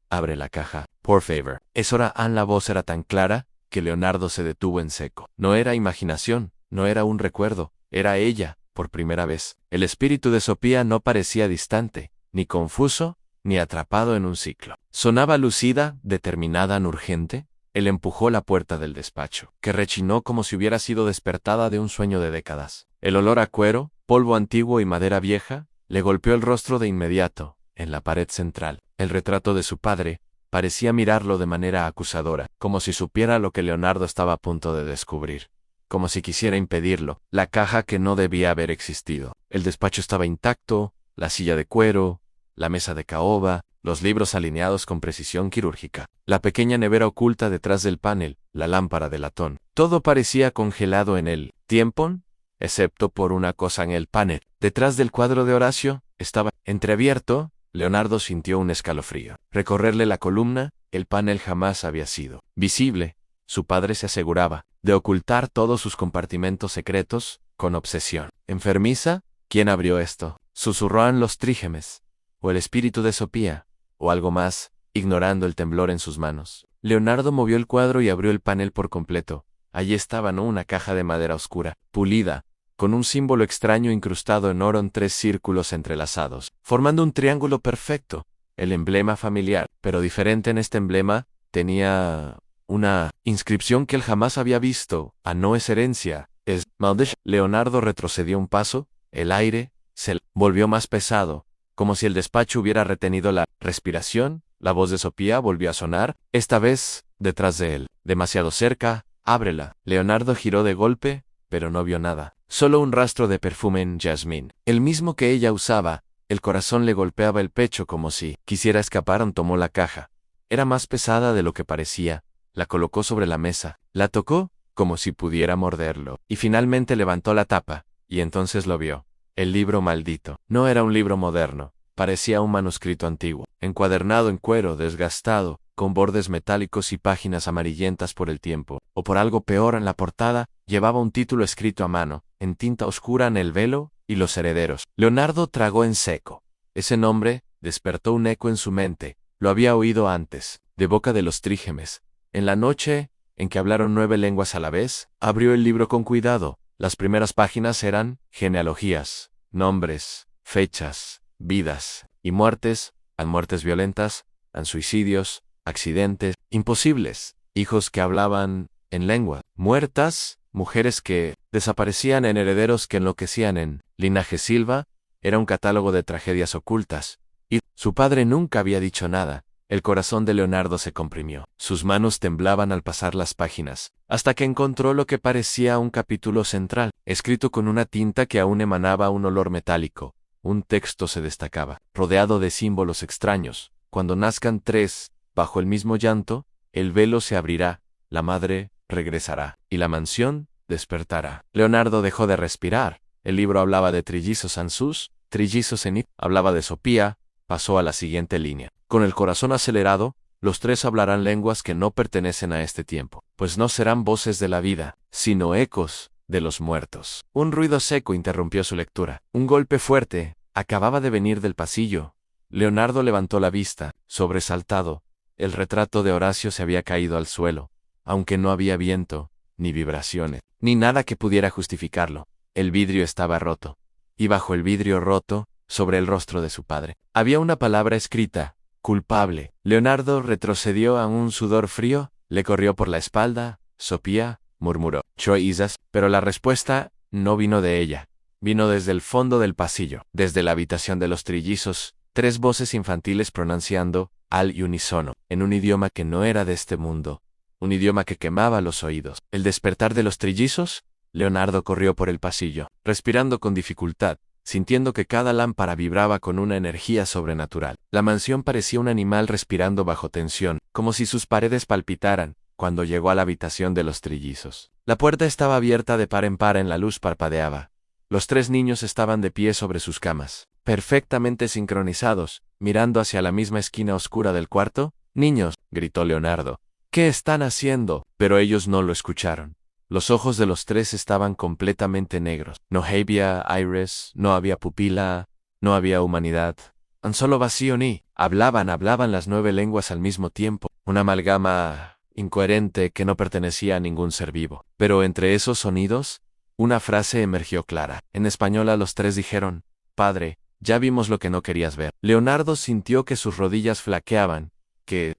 Abre la caja, por favor. Es hora. La voz era tan clara que Leonardo se detuvo en seco. No era imaginación, no era un recuerdo, era ella, por primera vez. El espíritu de Sofía no parecía distante, ni confuso, ni atrapado en un ciclo. Sonaba lucida, determinada, urgente. Él empujó la puerta del despacho, que rechinó como si hubiera sido despertada de un sueño de décadas. El olor a cuero, polvo antiguo y madera vieja, le golpeó el rostro de inmediato. En la pared central, el retrato de su padre parecía mirarlo de manera acusadora, como si supiera lo que Leonardo estaba a punto de descubrir, como si quisiera impedirlo. La caja que no debía haber existido. El despacho estaba intacto, la silla de cuero, la mesa de caoba, los libros alineados con precisión quirúrgica, la pequeña nevera oculta detrás del panel, la lámpara de latón. Todo parecía congelado en el tiempo, excepto por una cosa en el panel. Detrás del cuadro de Horacio, estaba entreabierto. Leonardo sintió un escalofrío. Recorrerle la columna, el panel jamás había sido visible. Su padre se aseguraba de ocultar todos sus compartimentos secretos, con obsesión enfermiza. ¿Quién abrió esto? Susurraban los trígemes, o el espíritu de Sofía, o algo más, ignorando el temblor en sus manos. Leonardo movió el cuadro y abrió el panel por completo. Allí estaba una caja de madera oscura, pulida, con un símbolo extraño incrustado en oro en 3 círculos entrelazados, formando un triángulo perfecto, el emblema familiar. Pero diferente en este emblema, tenía una inscripción que él jamás había visto. A no es herencia, es maldición. Leonardo retrocedió un paso, el aire se volvió más pesado, como si el despacho hubiera retenido la respiración. La voz de Sofía volvió a sonar, esta vez detrás de él, demasiado cerca. Ábrela. Leonardo giró de golpe, pero no vio nada. Solo un rastro de perfume en jazmín, el mismo que ella usaba. El corazón le golpeaba el pecho como si quisiera escapar. Tomó la caja. Era más pesada de lo que parecía. La colocó sobre la mesa, la tocó, como si pudiera morderlo, y finalmente levantó la tapa, y entonces lo vio. El libro maldito. No era un libro moderno, parecía un manuscrito antiguo, encuadernado en cuero, desgastado, con bordes metálicos y páginas amarillentas por el tiempo, o por algo peor. En la portada, llevaba un título escrito a mano, en tinta oscura: en el velo y los herederos. Leonardo tragó en seco. Ese nombre despertó un eco en su mente. Lo había oído antes, de boca de los trígemes. En la noche en que hablaron 9 lenguas a la vez, abrió el libro con cuidado. Las primeras páginas eran genealogías, nombres, fechas, vidas y muertes. Muertes violentas, suicidios, accidentes, imposibles, hijos que hablaban en lengua, muertas, mujeres que desaparecían, en herederos que enloquecían. En linaje Silva era un catálogo de tragedias ocultas, y su padre nunca había dicho nada. El corazón de Leonardo se comprimió. Sus manos temblaban al pasar las páginas, hasta que encontró lo que parecía un capítulo central, escrito con una tinta que aún emanaba un olor metálico. Un texto se destacaba, rodeado de símbolos extraños. Cuando nazcan tres, bajo el mismo llanto, el velo se abrirá, la madre regresará, y la mansión despertará. Leonardo dejó de respirar. El libro hablaba de trillizos ansús, trillizos enip, hablaba de Sopía. Pasó a la siguiente línea. Con el corazón acelerado, los tres hablarán lenguas que no pertenecen a este tiempo, pues no serán voces de la vida, sino ecos de los muertos. Un ruido seco interrumpió su lectura. Un golpe fuerte acababa de venir del pasillo. Leonardo levantó la vista, sobresaltado. El retrato de Horacio se había caído al suelo, aunque no había viento, ni vibraciones, ni nada que pudiera justificarlo. El vidrio estaba roto, y bajo el vidrio roto, sobre el rostro de su padre, había una palabra escrita: culpable. Leonardo retrocedió a un sudor frío, le corrió por la espalda. Sopía, murmuró. Choizas, pero la respuesta no vino de ella. Vino desde el fondo del pasillo, desde la habitación de los trillizos, tres voces infantiles pronunciando, al unísono, en un idioma que no era de este mundo, un idioma que quemaba los oídos. El despertar de los trillizos. Leonardo corrió por el pasillo, respirando con dificultad, sintiendo que cada lámpara vibraba con una energía sobrenatural. La mansión parecía un animal respirando bajo tensión, como si sus paredes palpitaran. Cuando llegó a la habitación de los trillizos, la puerta estaba abierta de par en par, en la luz parpadeaba. Los tres niños estaban de pie sobre sus camas, perfectamente sincronizados, mirando hacia la misma esquina oscura del cuarto. Niños, gritó Leonardo, ¿qué están haciendo? Pero ellos no lo escucharon. Los ojos de los tres estaban completamente negros. No había iris, no había pupila, no había humanidad. Tan solo vacío ni. Hablaban las 9 lenguas al mismo tiempo. Una amalgama incoherente que no pertenecía a ningún ser vivo. Pero entre esos sonidos, una frase emergió clara. En español los tres dijeron: Padre, ya vimos lo que no querías ver. Leonardo sintió que sus rodillas flaqueaban, que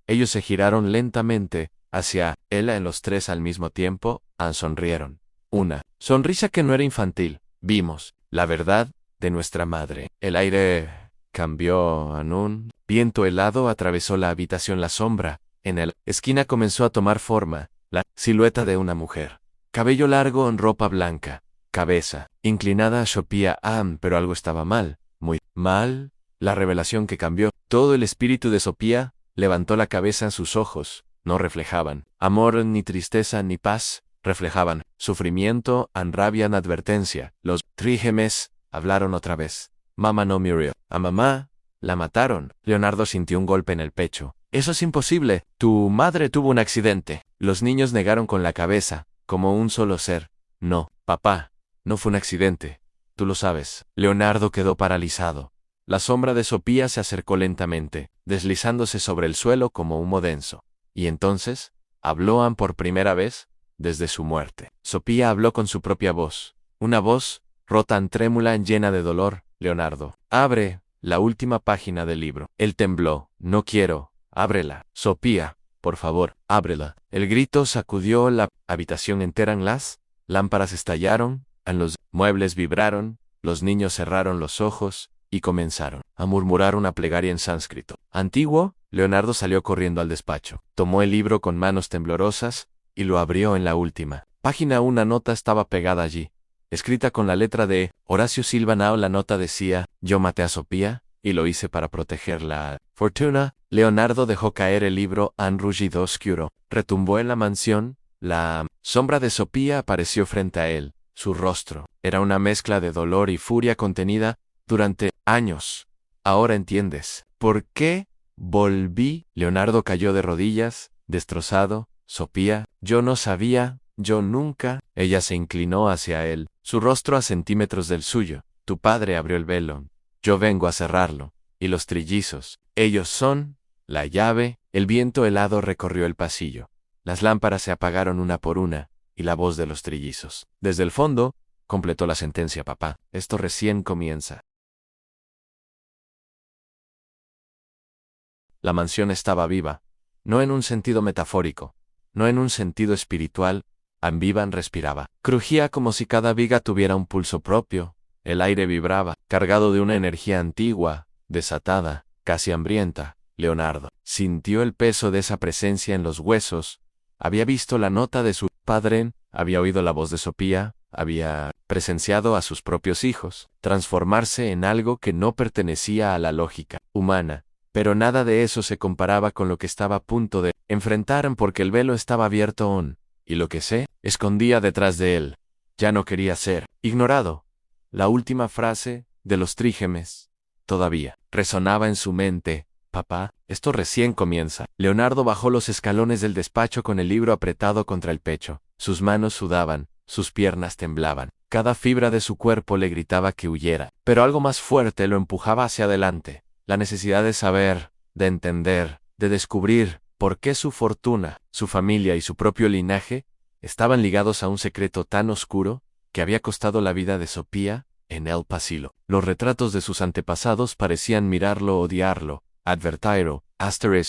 ellos se giraron lentamente hacia él. En los tres al mismo tiempo, sonrieron. Una sonrisa que no era infantil. Vimos la verdad de nuestra madre. El aire cambió en un viento helado, atravesó la habitación. La sombra en la esquina comenzó a tomar forma, la silueta de una mujer. Cabello largo en ropa blanca, cabeza inclinada a Sopía. Pero algo estaba mal, muy mal. La revelación que cambió todo el espíritu de Sopía. Levantó la cabeza. En sus ojos no reflejaban amor, ni tristeza, ni paz. Reflejaban sufrimiento, rabia, advertencia. Los trígemes hablaron otra vez. Mamá no murió. A mamá la mataron. Leonardo sintió un golpe en el pecho. Eso es imposible. Tu madre tuvo un accidente. Los niños negaron con la cabeza, como un solo ser. No, papá, no fue un accidente. Tú lo sabes. Leonardo quedó paralizado. La sombra de Sopía se acercó lentamente, deslizándose sobre el suelo como humo denso. Y entonces, habló por primera vez desde su muerte. Sopía habló con su propia voz. Una voz rota, trémula, llena de dolor. Leonardo, abre la última página del libro. Él tembló. No quiero. Ábrela. Sopía, por favor, ábrela. El grito sacudió la habitación entera. Las lámparas estallaron, los muebles vibraron, los niños cerraron los ojos y comenzaron a murmurar una plegaria en sánscrito antiguo. Leonardo salió corriendo al despacho. Tomó el libro con manos temblorosas y lo abrió. En la última página una nota estaba pegada allí, escrita con la letra de Horacio Silva Nao. La nota decía: yo maté a Sopía y lo hice para protegerla. Fortuna. Leonardo dejó caer el libro. Un rugido oscuro retumbó en la mansión. La sombra de Sopía apareció frente a él. Su rostro era una mezcla de dolor y furia contenida durante años. Ahora entiendes por qué volví. Leonardo cayó de rodillas, destrozado. Sopía, yo no sabía, yo nunca. Ella se inclinó hacia él, su rostro a centímetros del suyo. Tu padre abrió el velo. Yo vengo a cerrarlo. Y los trillizos, ellos son la llave. El viento helado recorrió el pasillo. Las lámparas se apagaron una por una, y la voz de los trillizos, desde el fondo, completó la sentencia: papá, esto recién comienza. La mansión estaba viva, no en un sentido metafórico, no en un sentido espiritual. Viva respiraba. Crujía como si cada viga tuviera un pulso propio. El aire vibraba, cargado de una energía antigua, desatada, casi hambrienta. Leonardo sintió el peso de esa presencia en los huesos. Había visto la nota de su padre, había oído la voz de Sofía, había presenciado a sus propios hijos transformarse en algo que no pertenecía a la lógica humana. Pero nada de eso se comparaba con lo que estaba a punto de enfrentar porque el velo estaba abierto aún, y lo que se escondía detrás de él ya no quería ser ignorado. La última frase de los trígemes todavía resonaba en su mente. Papá, esto recién comienza. Leonardo bajó los escalones del despacho con el libro apretado contra el pecho. Sus manos sudaban, sus piernas temblaban. Cada fibra de su cuerpo le gritaba que huyera, pero algo más fuerte lo empujaba hacia adelante. La necesidad de saber, de entender, de descubrir por qué su fortuna, su familia y su propio linaje estaban ligados a un secreto tan oscuro que había costado la vida de Sofía en el Pasilo. Los retratos de sus antepasados parecían mirarlo, odiarlo, advertirlo,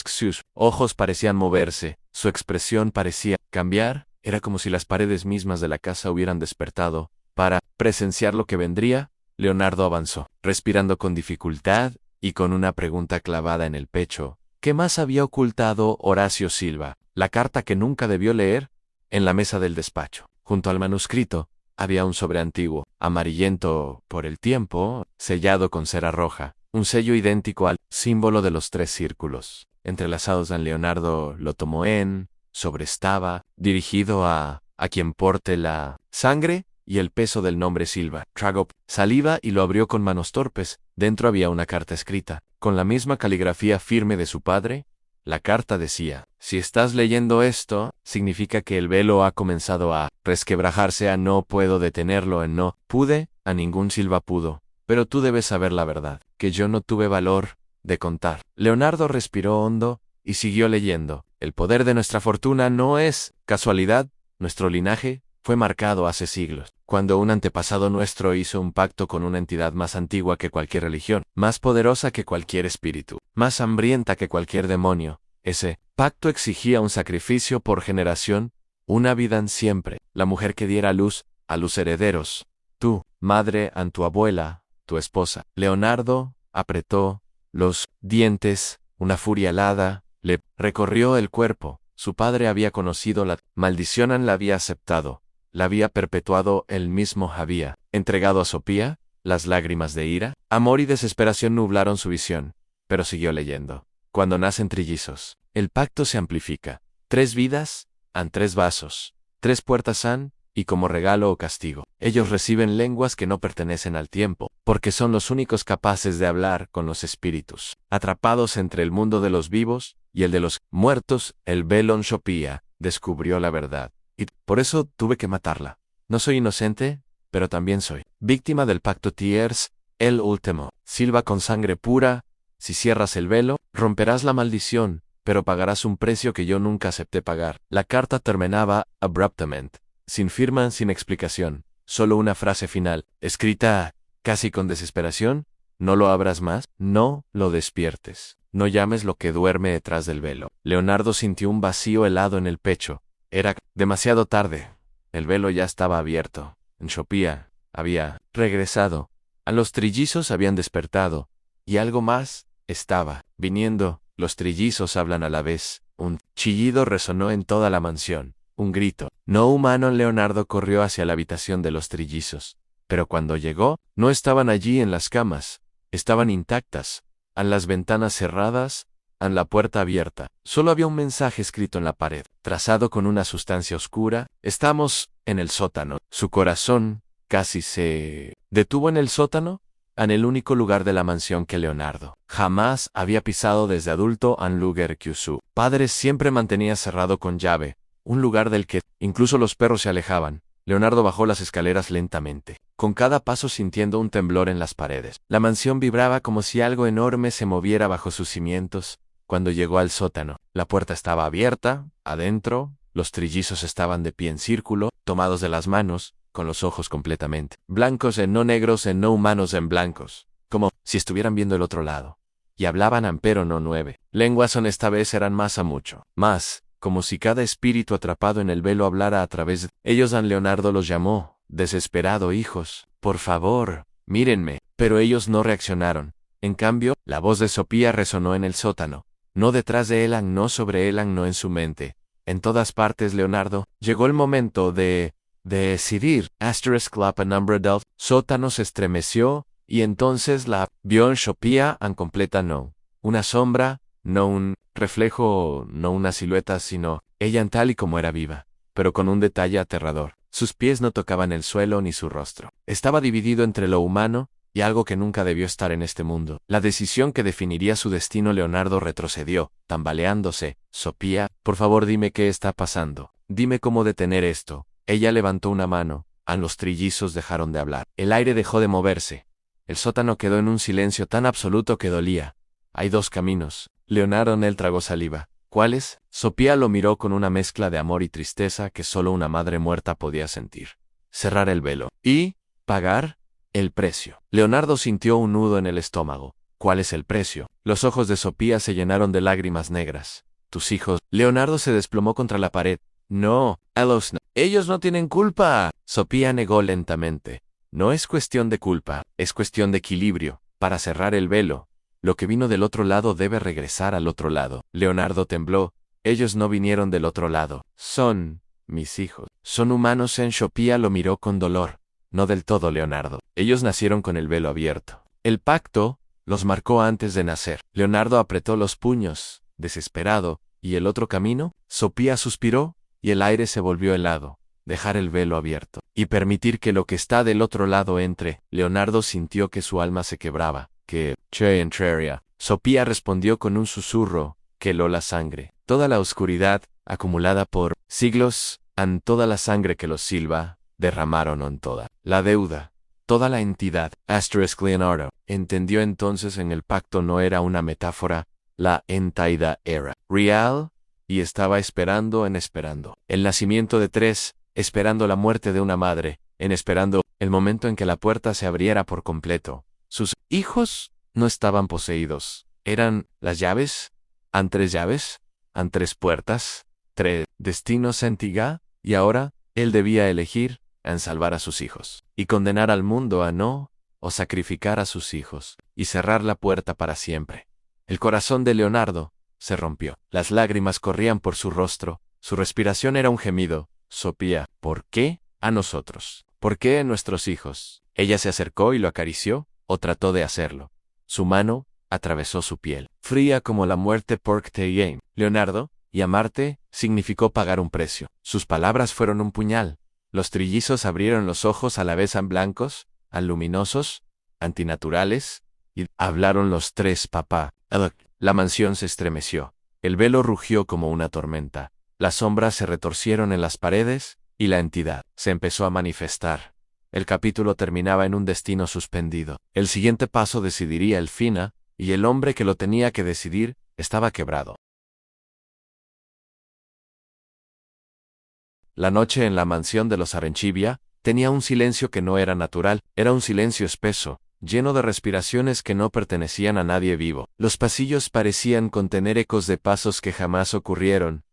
sus ojos parecían moverse, su expresión parecía cambiar. Era como si las paredes mismas de la casa hubieran despertado. Para presenciar lo que vendría, Leonardo avanzó, respirando con dificultad y con una pregunta clavada en el pecho. ¿Qué más había ocultado Horacio Silva? La carta que nunca debió leer. En la mesa del despacho, junto al manuscrito, había un sobre antiguo, amarillento por el tiempo, sellado con cera roja, un sello idéntico al símbolo de los 3 círculos. Entrelazados. San Leonardo lo tomó sobre estaba dirigido a quien porte la sangre y el peso del nombre Silva. Tragó saliva y lo abrió con manos torpes. Dentro había una carta escrita, con la misma caligrafía firme de su padre. La carta decía: si estás leyendo esto, significa que el velo ha comenzado a resquebrajarse. No puedo detenerlo. No pude, a ningún Silva pudo. Pero tú debes saber la verdad, que yo no tuve valor de contar. Leonardo respiró hondo y siguió leyendo. El poder de nuestra fortuna no es casualidad. Nuestro linaje fue marcado hace siglos, cuando un antepasado nuestro hizo un pacto con una entidad más antigua que cualquier religión, más poderosa que cualquier espíritu, más hambrienta que cualquier demonio. Ese pacto exigía un sacrificio por generación, una vida en siempre. La mujer que diera luz a los herederos, tu madre a tu abuela, tu esposa. Leonardo apretó los dientes, una furia helada le recorrió el cuerpo. Su padre había conocido la maldición, la había aceptado, la había perpetuado él mismo, había entregado a Sofía. Las lágrimas de ira, amor y desesperación nublaron su visión, pero siguió leyendo. Cuando nacen trillizos, el pacto se amplifica. 3 vidas, han 3 vasos, 3 puertas han, y como regalo o castigo, ellos reciben lenguas que no pertenecen al tiempo, porque son los únicos capaces de hablar con los espíritus. Atrapados entre el mundo de los vivos y el de los muertos, el Belon Sofía descubrió la verdad. Y por eso tuve que matarla. No soy inocente, pero también soy víctima del pacto Tiers, el último. Silva con sangre pura. Si cierras el velo, romperás la maldición, pero pagarás un precio que yo nunca acepté pagar. La carta terminaba abruptamente, sin firma, sin explicación, solo una frase final, escrita casi con desesperación: no lo abras más, no lo despiertes, no llames lo que duerme detrás del velo. Leonardo sintió un vacío helado en el pecho. Era demasiado tarde. El velo ya estaba abierto. En Sofía había regresado. A los trillizos habían despertado. Y algo más estaba viniendo. Los trillizos hablan a la vez. Un chillido resonó en toda la mansión. Un grito no humano. Leonardo corrió hacia la habitación de los trillizos. Pero cuando llegó, no estaban allí en las camas. Estaban intactas. En las ventanas cerradas, en la puerta abierta. Solo había un mensaje escrito en la pared, trazado con una sustancia oscura: estamos en el sótano. Su corazón casi se detuvo en el sótano, en el único lugar de la mansión que Leonardo jamás había pisado desde adulto. En lugar que su padre siempre mantenía cerrado con llave, un lugar del que incluso los perros se alejaban. Leonardo bajó las escaleras lentamente, con cada paso sintiendo un temblor en las paredes. La mansión vibraba como si algo enorme se moviera bajo sus cimientos. Cuando llegó al sótano, la puerta estaba abierta. Adentro, los trillizos estaban de pie en círculo, tomados de las manos, con los ojos completamente blancos en no negros, en no humanos en blancos, como si estuvieran viendo el otro lado. Y hablaban pero no 9 lenguas. Esta vez eran más a mucho más, como si cada espíritu atrapado en el velo hablara a través de ellos. Leonardo los llamó, desesperado: hijos, por favor, mírenme. Pero ellos no reaccionaron. En cambio, la voz de Sofía resonó en el sótano. no detrás de Elan, no sobre Elan, no en su mente. En todas partes, Leonardo. Llegó el momento de decidir. Asterisk Lapa Number Delft. Sótano se estremeció, y entonces la vio en Shopia en completa no. Una sombra, no un reflejo, no una silueta, sino ella en tal y como era viva, pero con un detalle aterrador. Sus pies no tocaban el suelo ni su rostro. Estaba dividido entre lo humano y algo que nunca debió estar en este mundo. La decisión que definiría su destino. Leonardo retrocedió, tambaleándose. Sofía, por favor dime qué está pasando. Dime cómo detener esto. Ella levantó una mano. Los trillizos dejaron de hablar. El aire dejó de moverse. El sótano quedó en un silencio tan absoluto que dolía. Hay dos caminos. Leonardo Nel tragó saliva. ¿Cuáles? Sofía lo miró con una mezcla de amor y tristeza que solo una madre muerta podía sentir. Cerrar el velo. ¿Y pagar? El precio. Leonardo sintió un nudo en el estómago. ¿Cuál es el precio? Los ojos de Sofía se llenaron de lágrimas negras. Tus hijos. Leonardo se desplomó contra la pared. No, ellos no tienen culpa. Sofía negó lentamente. No es cuestión de culpa, es cuestión de equilibrio. Para cerrar el velo, lo que vino del otro lado debe regresar al otro lado. Leonardo tembló. Ellos no vinieron del otro lado. Son mis hijos. Son humanos. Sofía lo miró con dolor. No del todo, Leonardo. Ellos nacieron con el velo abierto. El pacto los marcó antes de nacer. Leonardo apretó los puños, desesperado. ¿Y el otro camino? Sofía suspiró, y el aire se volvió helado. Dejar el velo abierto y permitir que lo que está del otro lado entre. Leonardo sintió que su alma se quebraba, que entraría. Sofía respondió con un susurro que heló la sangre. Toda la oscuridad, acumulada por siglos, toda la sangre que los silba, derramaron en toda la deuda, toda la entidad. Asterisk Leonardo entendió entonces en el pacto no era una metáfora, la entidad era real, y estaba esperando. El nacimiento de tres, esperando la muerte de una madre, esperando el momento en que la puerta se abriera por completo. Sus hijos no estaban poseídos. Eran las llaves. Tres llaves. Tres puertas. Tres destinos antiga. Y ahora, él debía elegir en salvar a sus hijos. Y condenar al mundo a no, o sacrificar a sus hijos. Y cerrar la puerta para siempre. El corazón de Leonardo se rompió. Las lágrimas corrían por su rostro. Su respiración era un gemido. Sofía, ¿por qué a nosotros? ¿Por qué a nuestros hijos? Ella se acercó y lo acarició, o trató de hacerlo. Su mano atravesó su piel, fría como la muerte. Porque Leonardo, y amarte, significó pagar un precio. Sus palabras fueron un puñal. Los trillizos abrieron los ojos a la vez blancos, luminosos, antinaturales, y hablaron los tres. Papá. La mansión se estremeció. El velo rugió como una tormenta. Las sombras se retorcieron en las paredes, y la entidad se empezó a manifestar. El capítulo terminaba en un destino suspendido. El siguiente paso decidiría el fin, y el hombre que lo tenía que decidir estaba quebrado. La noche en la mansión de los Arenchivia tenía un silencio que no era natural. Era un silencio espeso, lleno de respiraciones que no pertenecían a nadie vivo. Los pasillos parecían contener ecos de pasos que jamás ocurrieron.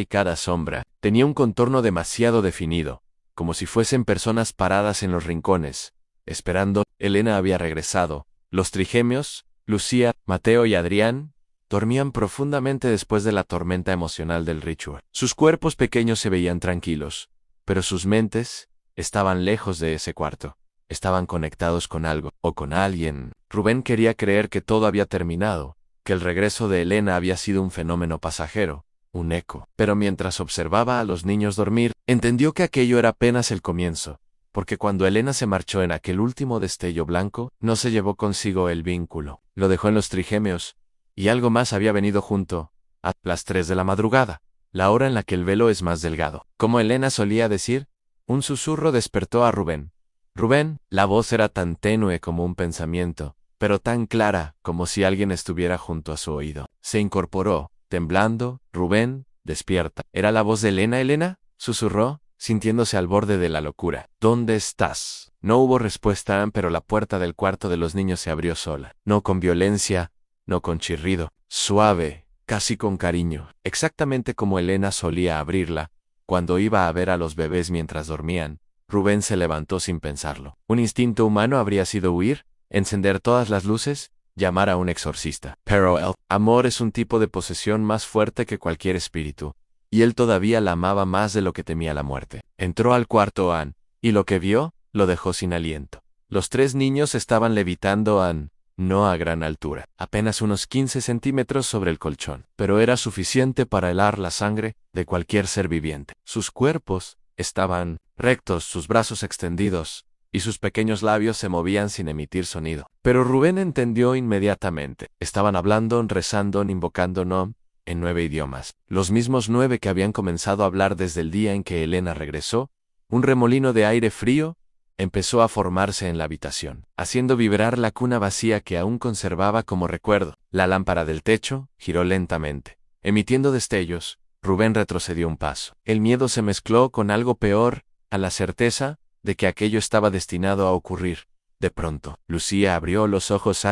Cada sombra tenía un contorno demasiado definido, como si fuesen personas paradas en los rincones, esperando. Elena había regresado. Los trigemios, Lucía, Mateo y Adrián, dormían profundamente después de la tormenta emocional del ritual. Sus cuerpos pequeños se veían tranquilos, pero sus mentes estaban lejos de ese cuarto. Estaban conectados con algo, o con alguien. Rubén quería creer que todo había terminado, que el regreso de Elena había sido un fenómeno pasajero, un eco. Pero mientras observaba a los niños dormir, entendió que aquello era apenas el comienzo, porque cuando Elena se marchó en aquel último destello blanco, no se llevó consigo el vínculo. Lo dejó en los trigemios, y algo más había venido junto. A las 3 de la madrugada, la hora en la que el velo es más delgado. Como Elena solía decir, un susurro despertó a Rubén. Rubén, la voz era tan tenue como un pensamiento, pero tan clara como si alguien estuviera junto a su oído. Se incorporó, temblando. Rubén, despierta. ¿Era la voz de Elena? ¿Elena? Susurró, sintiéndose al borde de la locura. ¿Dónde estás? No hubo respuesta, pero la puerta del cuarto de los niños se abrió sola. No con violencia, no con chirrido. Suave, casi con cariño. Exactamente como Elena solía abrirla, cuando iba a ver a los bebés mientras dormían. Rubén se levantó sin pensarlo. Un instinto humano habría sido huir, encender todas las luces, llamar a un exorcista. Pero el amor es un tipo de posesión más fuerte que cualquier espíritu, y él todavía la amaba más de lo que temía la muerte. Entró al cuarto Anne, y lo que vio, lo dejó sin aliento. Los 3 niños estaban levitando no a gran altura, apenas unos 15 centímetros sobre el colchón, pero era suficiente para helar la sangre de cualquier ser viviente. Sus cuerpos estaban rectos, sus brazos extendidos, y sus pequeños labios se movían sin emitir sonido. Pero Rubén entendió inmediatamente. Estaban hablando, rezando, invocando en 9 idiomas, los mismos 9 que habían comenzado a hablar desde el día en que Elena regresó. Un remolino de aire frío empezó a formarse en la habitación, haciendo vibrar la cuna vacía que aún conservaba como recuerdo. La lámpara del techo giró lentamente, emitiendo destellos. Rubén retrocedió un paso. El miedo se mezcló con algo peor, a la certeza de que aquello estaba destinado a ocurrir. De pronto, Lucía abrió los ojos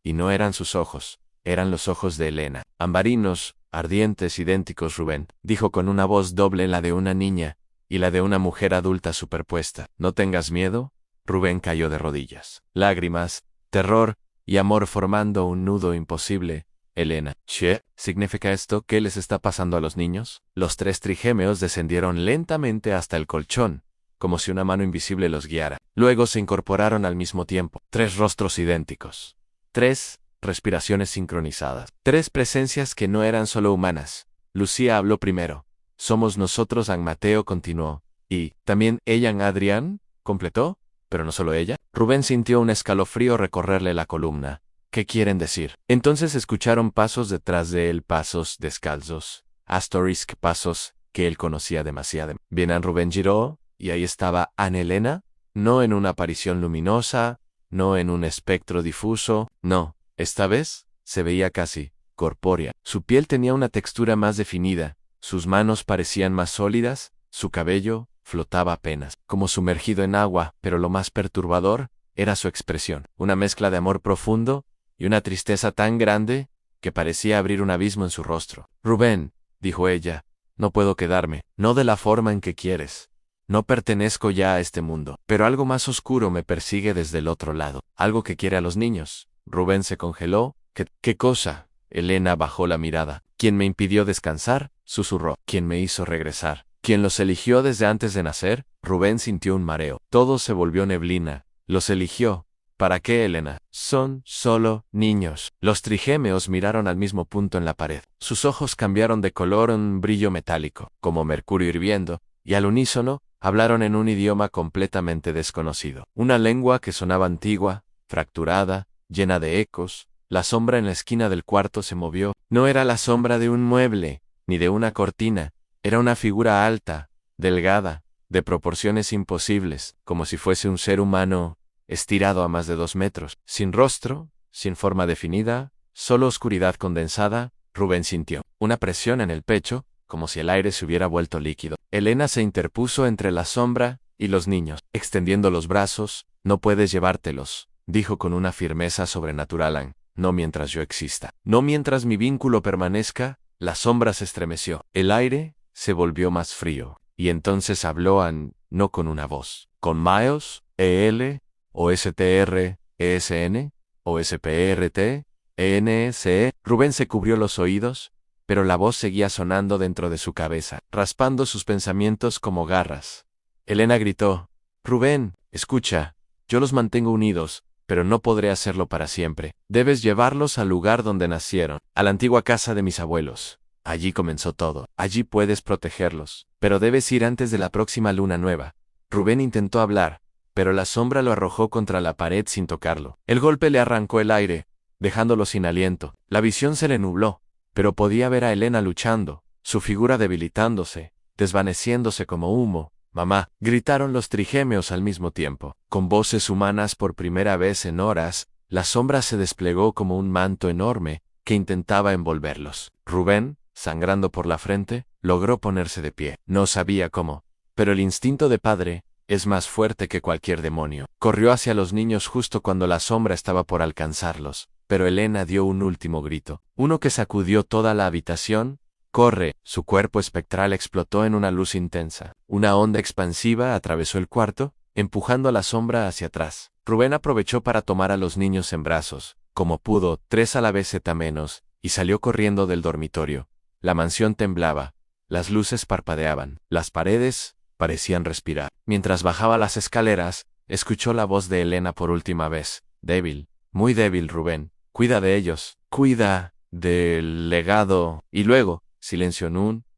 y no eran sus ojos, eran los ojos de Elena. Ambarinos, ardientes, idénticos. Rubén dijo con una voz doble, la de una niña y la de una mujer adulta superpuesta. ¿No tengas miedo? Rubén cayó de rodillas. Lágrimas, terror y amor formando un nudo imposible. Elena. ¿Qué significa esto? ¿Qué les está pasando a los niños? Los 3 trigémeos descendieron lentamente hasta el colchón, como si una mano invisible los guiara. Luego se incorporaron al mismo tiempo. 3 rostros idénticos. 3 respiraciones sincronizadas. 3 presencias que no eran solo humanas. Lucía habló primero. Somos nosotros, An Mateo continuó. Y, ¿también ella, An Adrián? Completó. Pero no solo ella. Rubén sintió un escalofrío recorrerle la columna. ¿Qué quieren decir? Entonces escucharon pasos detrás de él, pasos descalzos, asterisk, pasos que él conocía demasiado bien. An Rubén giró, y ahí estaba Anne Elena, no en una aparición luminosa, no en un espectro difuso, no, esta vez se veía casi corpórea. Su piel tenía una textura más definida, sus manos parecían más sólidas, su cabello flotaba apenas, como sumergido en agua, pero lo más perturbador era su expresión, una mezcla de amor profundo y una tristeza tan grande que parecía abrir un abismo en su rostro. Rubén, dijo ella, no puedo quedarme, no de la forma en que quieres. No pertenezco ya a este mundo, pero algo más oscuro me persigue desde el otro lado, algo que quiere a los niños. Rubén se congeló. ¿Qué cosa? Elena bajó la mirada. ¿Quién me impidió descansar? Susurró. ¿Quién me hizo regresar? ¿Quién los eligió desde antes de nacer? Rubén sintió un mareo. Todo se volvió neblina. Los eligió. ¿Para qué, Elena? Son solo niños. Los trigémeos miraron al mismo punto en la pared. Sus ojos cambiaron de color, un brillo metálico, como mercurio hirviendo, y al unísono hablaron en un idioma completamente desconocido. Una lengua que sonaba antigua, fracturada, llena de ecos. La sombra en la esquina del cuarto se movió. No era la sombra de un mueble, ni de una cortina. Era una figura alta, delgada, de proporciones imposibles, como si fuese un ser humano estirado a más de 2 metros, sin rostro, sin forma definida, solo oscuridad condensada. Rubén sintió una presión en el pecho, como si el aire se hubiera vuelto líquido. Elena se interpuso entre la sombra y los niños, extendiendo los brazos. No puedes llevártelos, dijo con una firmeza sobrenatural. Anne, no mientras yo exista, no mientras mi vínculo permanezca. La sombra se estremeció, el aire se volvió más frío, y entonces habló Anne, no con una voz, con Miles, EL, o STR, ESN, o SPRT, ENSE. Rubén se cubrió los oídos, pero la voz seguía sonando dentro de su cabeza, raspando sus pensamientos como garras. Elena gritó, Rubén, escucha, yo los mantengo unidos, pero no podré hacerlo para siempre. Debes llevarlos al lugar donde nacieron, a la antigua casa de mis abuelos. Allí comenzó todo. Allí puedes protegerlos. Pero debes ir antes de la próxima luna nueva. Rubén intentó hablar, pero la sombra lo arrojó contra la pared sin tocarlo. El golpe le arrancó el aire, dejándolo sin aliento. La visión se le nubló, pero podía ver a Elena luchando, su figura debilitándose, desvaneciéndose como humo. Mamá, gritaron los trigémeos al mismo tiempo. Con voces humanas por primera vez en horas, la sombra se desplegó como un manto enorme que intentaba envolverlos. Rubén, sangrando por la frente, logró ponerse de pie. No sabía cómo, pero el instinto de padre es más fuerte que cualquier demonio. Corrió hacia los niños justo cuando la sombra estaba por alcanzarlos, pero Elena dio un último grito, uno que sacudió toda la habitación. ¡Corre! Su cuerpo espectral explotó en una luz intensa. Una onda expansiva atravesó el cuarto, empujando a la sombra hacia atrás. Rubén aprovechó para tomar a los niños en brazos, como pudo, 3 a la vez menos, y salió corriendo del dormitorio. La mansión temblaba, las luces parpadeaban, las paredes parecían respirar. Mientras bajaba las escaleras, escuchó la voz de Elena por última vez. Débil, muy débil, Rubén. Cuida de ellos. Cuida del legado. Y luego, silencio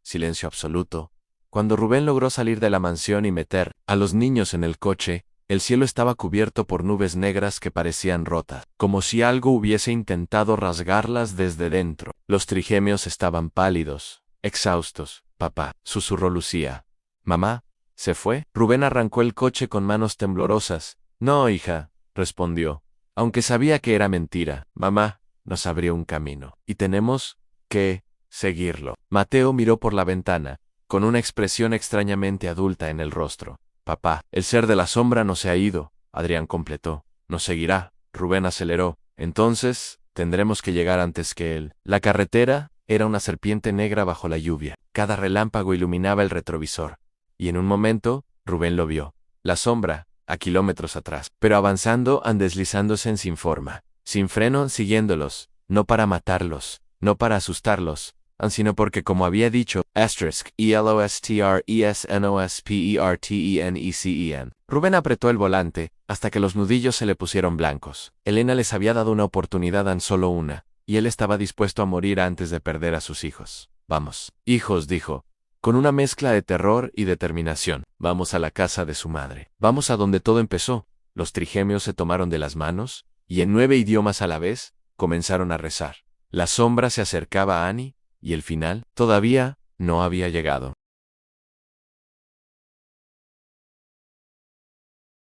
silencio absoluto. Cuando Rubén logró salir de la mansión y meter a los niños en el coche, el cielo estaba cubierto por nubes negras que parecían rotas, como si algo hubiese intentado rasgarlas desde dentro. Los trigemios estaban pálidos, exhaustos. Papá, susurró Lucía. Mamá, ¿se fue? Rubén arrancó el coche con manos temblorosas. No, hija, respondió, aunque sabía que era mentira. Mamá nos abrió un camino, y tenemos que seguirlo. Mateo miró por la ventana, con una expresión extrañamente adulta en el rostro. Papá, el ser de la sombra no se ha ido, Adrián completó. Nos seguirá. Rubén aceleró. Entonces, tendremos que llegar antes que él. La carretera era una serpiente negra bajo la lluvia. Cada relámpago iluminaba el retrovisor. Y en un momento, Rubén lo vio. La sombra, a kilómetros atrás, pero avanzando, deslizándose sin forma, sin freno, siguiéndolos, no para matarlos, no para asustarlos, sino porque, como había dicho, *ELOSTRESNOSPERTENECEN. Rubén apretó el volante, hasta que los nudillos se le pusieron blancos. Elena les había dado una oportunidad, solo una, y él estaba dispuesto a morir antes de perder a sus hijos. Vamos, hijos, dijo, con una mezcla de terror y determinación. Vamos a la casa de su madre. Vamos a donde todo empezó. Los trigemios se tomaron de las manos, y en 9 idiomas a la vez, comenzaron a rezar. La sombra se acercaba a Annie, y el final todavía no había llegado.